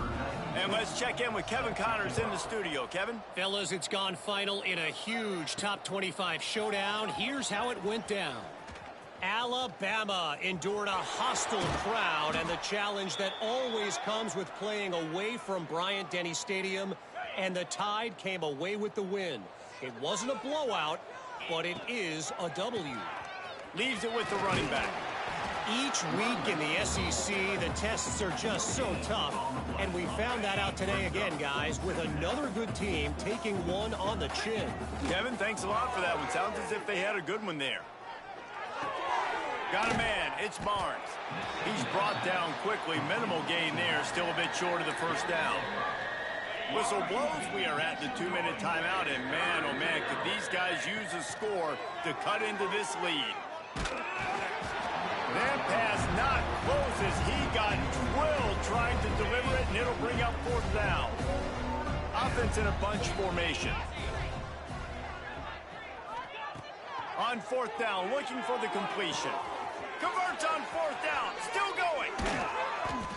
And let's check in with Kevin Connors in the studio. Kevin? Fellas, it's gone final in a huge top 25 showdown. Here's how it went down. Alabama endured a hostile crowd and the challenge that always comes with playing away from Bryant-Denny Stadium, and the Tide came away with the win. It wasn't a blowout, but it is a W. Leaves it with the running back. Each week in the SEC, the tests are just so tough, and we found that out today again, guys, with another good team taking one on the chin. Kevin, thanks a lot for that one. Sounds as if they had a good one there. Got a man. It's Barnes. He's brought down quickly. Minimal gain there. Still a bit short of the first down. Whistle blows. We are at the 2-minute timeout. And man, oh man, could these guys use a score to cut into this lead. That pass not close as he got drilled trying to deliver it, and it'll bring up 4th down. Offense in a bunch formation. On fourth down, looking for the completion. Converts on fourth down, still going.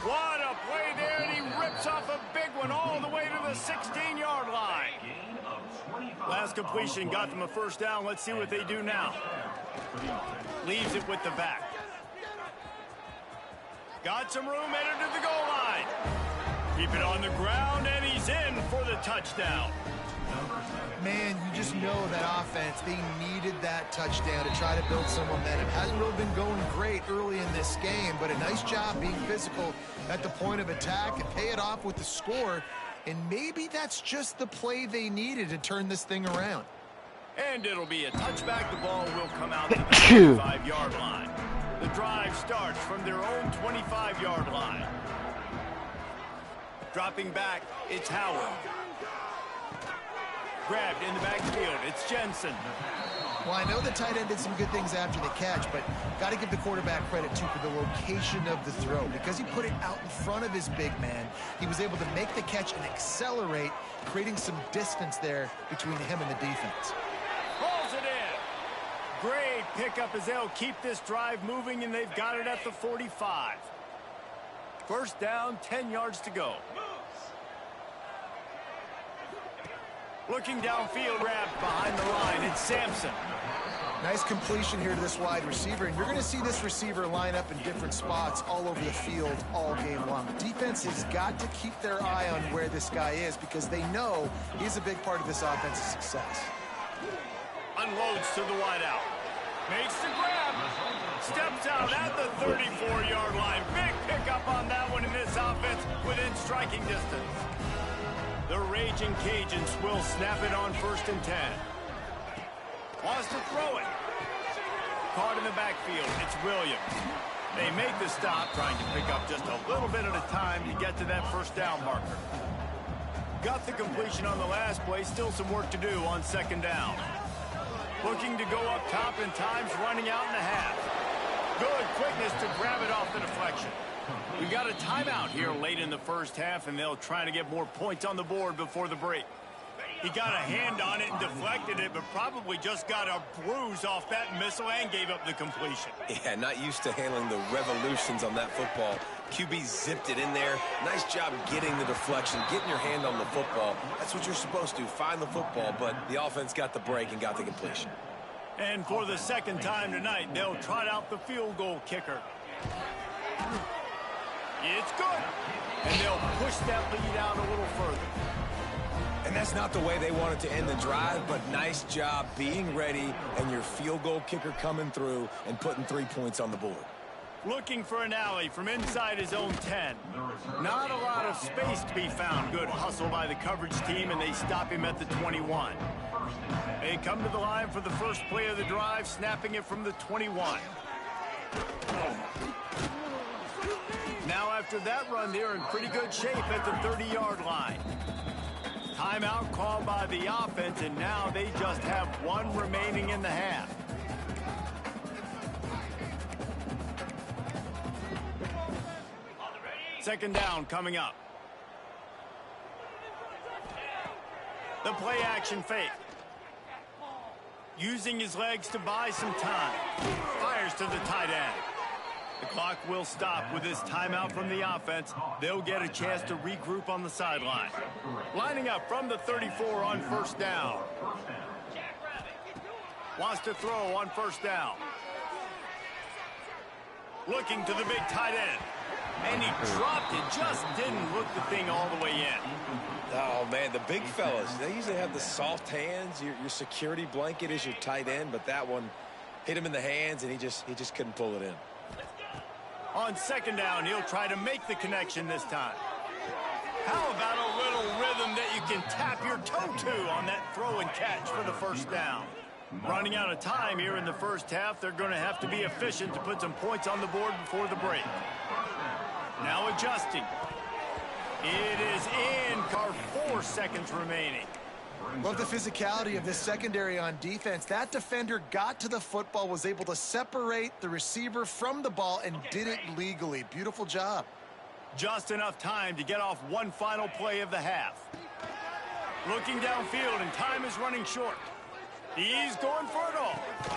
What a play there, and he rips off a big one all the way to the 16-yard line. Last completion got them a first down. Let's see what they do now. Leaves it with the back. Got some room, headed to the goal line. Keep it on the ground, and he's in for the touchdown. Man, you just know that offense, they needed that touchdown to try to build some momentum. Hasn't really been going great early in this game, but a nice job being physical at the point of attack and pay it off with the score. And maybe that's just the play they needed to turn this thing around. And it'll be a touchback. The ball will come out to the 25-yard line. The drive starts from their own 25-yard line. Dropping back, it's Howard. Grabbed in the backfield, it's Jensen. Well, I know the tight end did some good things after the catch, but got to give the quarterback credit, too, for the location of the throw. Because he put it out in front of his big man, he was able to make the catch and accelerate, creating some distance there between him and the defense. Pulls it in. Great pickup as they'll keep this drive moving, and they've got it at the 45. First down, 10 yards to go. Looking downfield, wrapped behind the line, it's Sampson. Nice completion here to this wide receiver, and you're going to see this receiver line up in different spots all over the field all game long. The defense has got to keep their eye on where this guy is because they know he's a big part of this offense's success. Unloads to the wideout. Makes the grab. Steps out at the 34-yard line. Big pickup on that one in this offense within striking distance. The Raging Cajuns will snap it on 1st and 10. Wants to throw it. Caught in the backfield. It's Williams. They make the stop, trying to pick up just a little bit at a time to get to that first down marker. Got the completion on the last play. Still some work to do on 2nd down. Looking to go up top, and time's running out in the half. Good quickness to grab it off the deflection. We got a timeout here late in the first half, and they'll try to get more points on the board before the break. He got a hand on it and deflected it, but probably just got a bruise off that missile and gave up the completion. Yeah, not used to handling the revolutions on that football. QB zipped it in there. Nice job getting the deflection, getting your hand on the football. That's what you're supposed to, find the football, but the offense got the break and got the completion. And for the second time tonight, they'll trot out the field goal kicker. It's good. And they'll push that lead out a little further. And that's not the way they wanted to end the drive, but nice job being ready and your field goal kicker coming through and putting 3 points on the board. Looking for an alley from inside his own 10. Not a lot of space to be found. Good hustle by the coverage team, and they stop him at the 21. They come to the line for the first play of the drive, snapping it from the 21. Now after that run, they're in pretty good shape at the 30-yard line. Timeout called by the offense, and now they just have one remaining in the half. Second down coming up. The play action fake. Using his legs to buy some time. Fires to the tight end. The clock will stop with this timeout from the offense. They'll get a chance to regroup on the sideline. Lining up from the 34 on 1st down. Wants to throw on 1st down. Looking to the big tight end. And he dropped it. Just didn't look the thing all the way in. Oh, man, the big fellas, they usually have the soft hands. Your security blanket is your tight end, but that one hit him in the hands, and he just couldn't pull it in. On 2nd down, he'll try to make the connection this time. How about a little rhythm that you can tap your toe to on that throw and catch for the first down? Running out of time here in the first half, they're going to have to be efficient to put some points on the board before the break. Now adjusting. It is in. 4 seconds remaining. Love the physicality of this secondary on defense. That defender got to the football, was able to separate the receiver from the ball, and did it legally. Beautiful job. Just enough time to get off one final play of the half. Looking downfield, and time is running short. He's going for it all.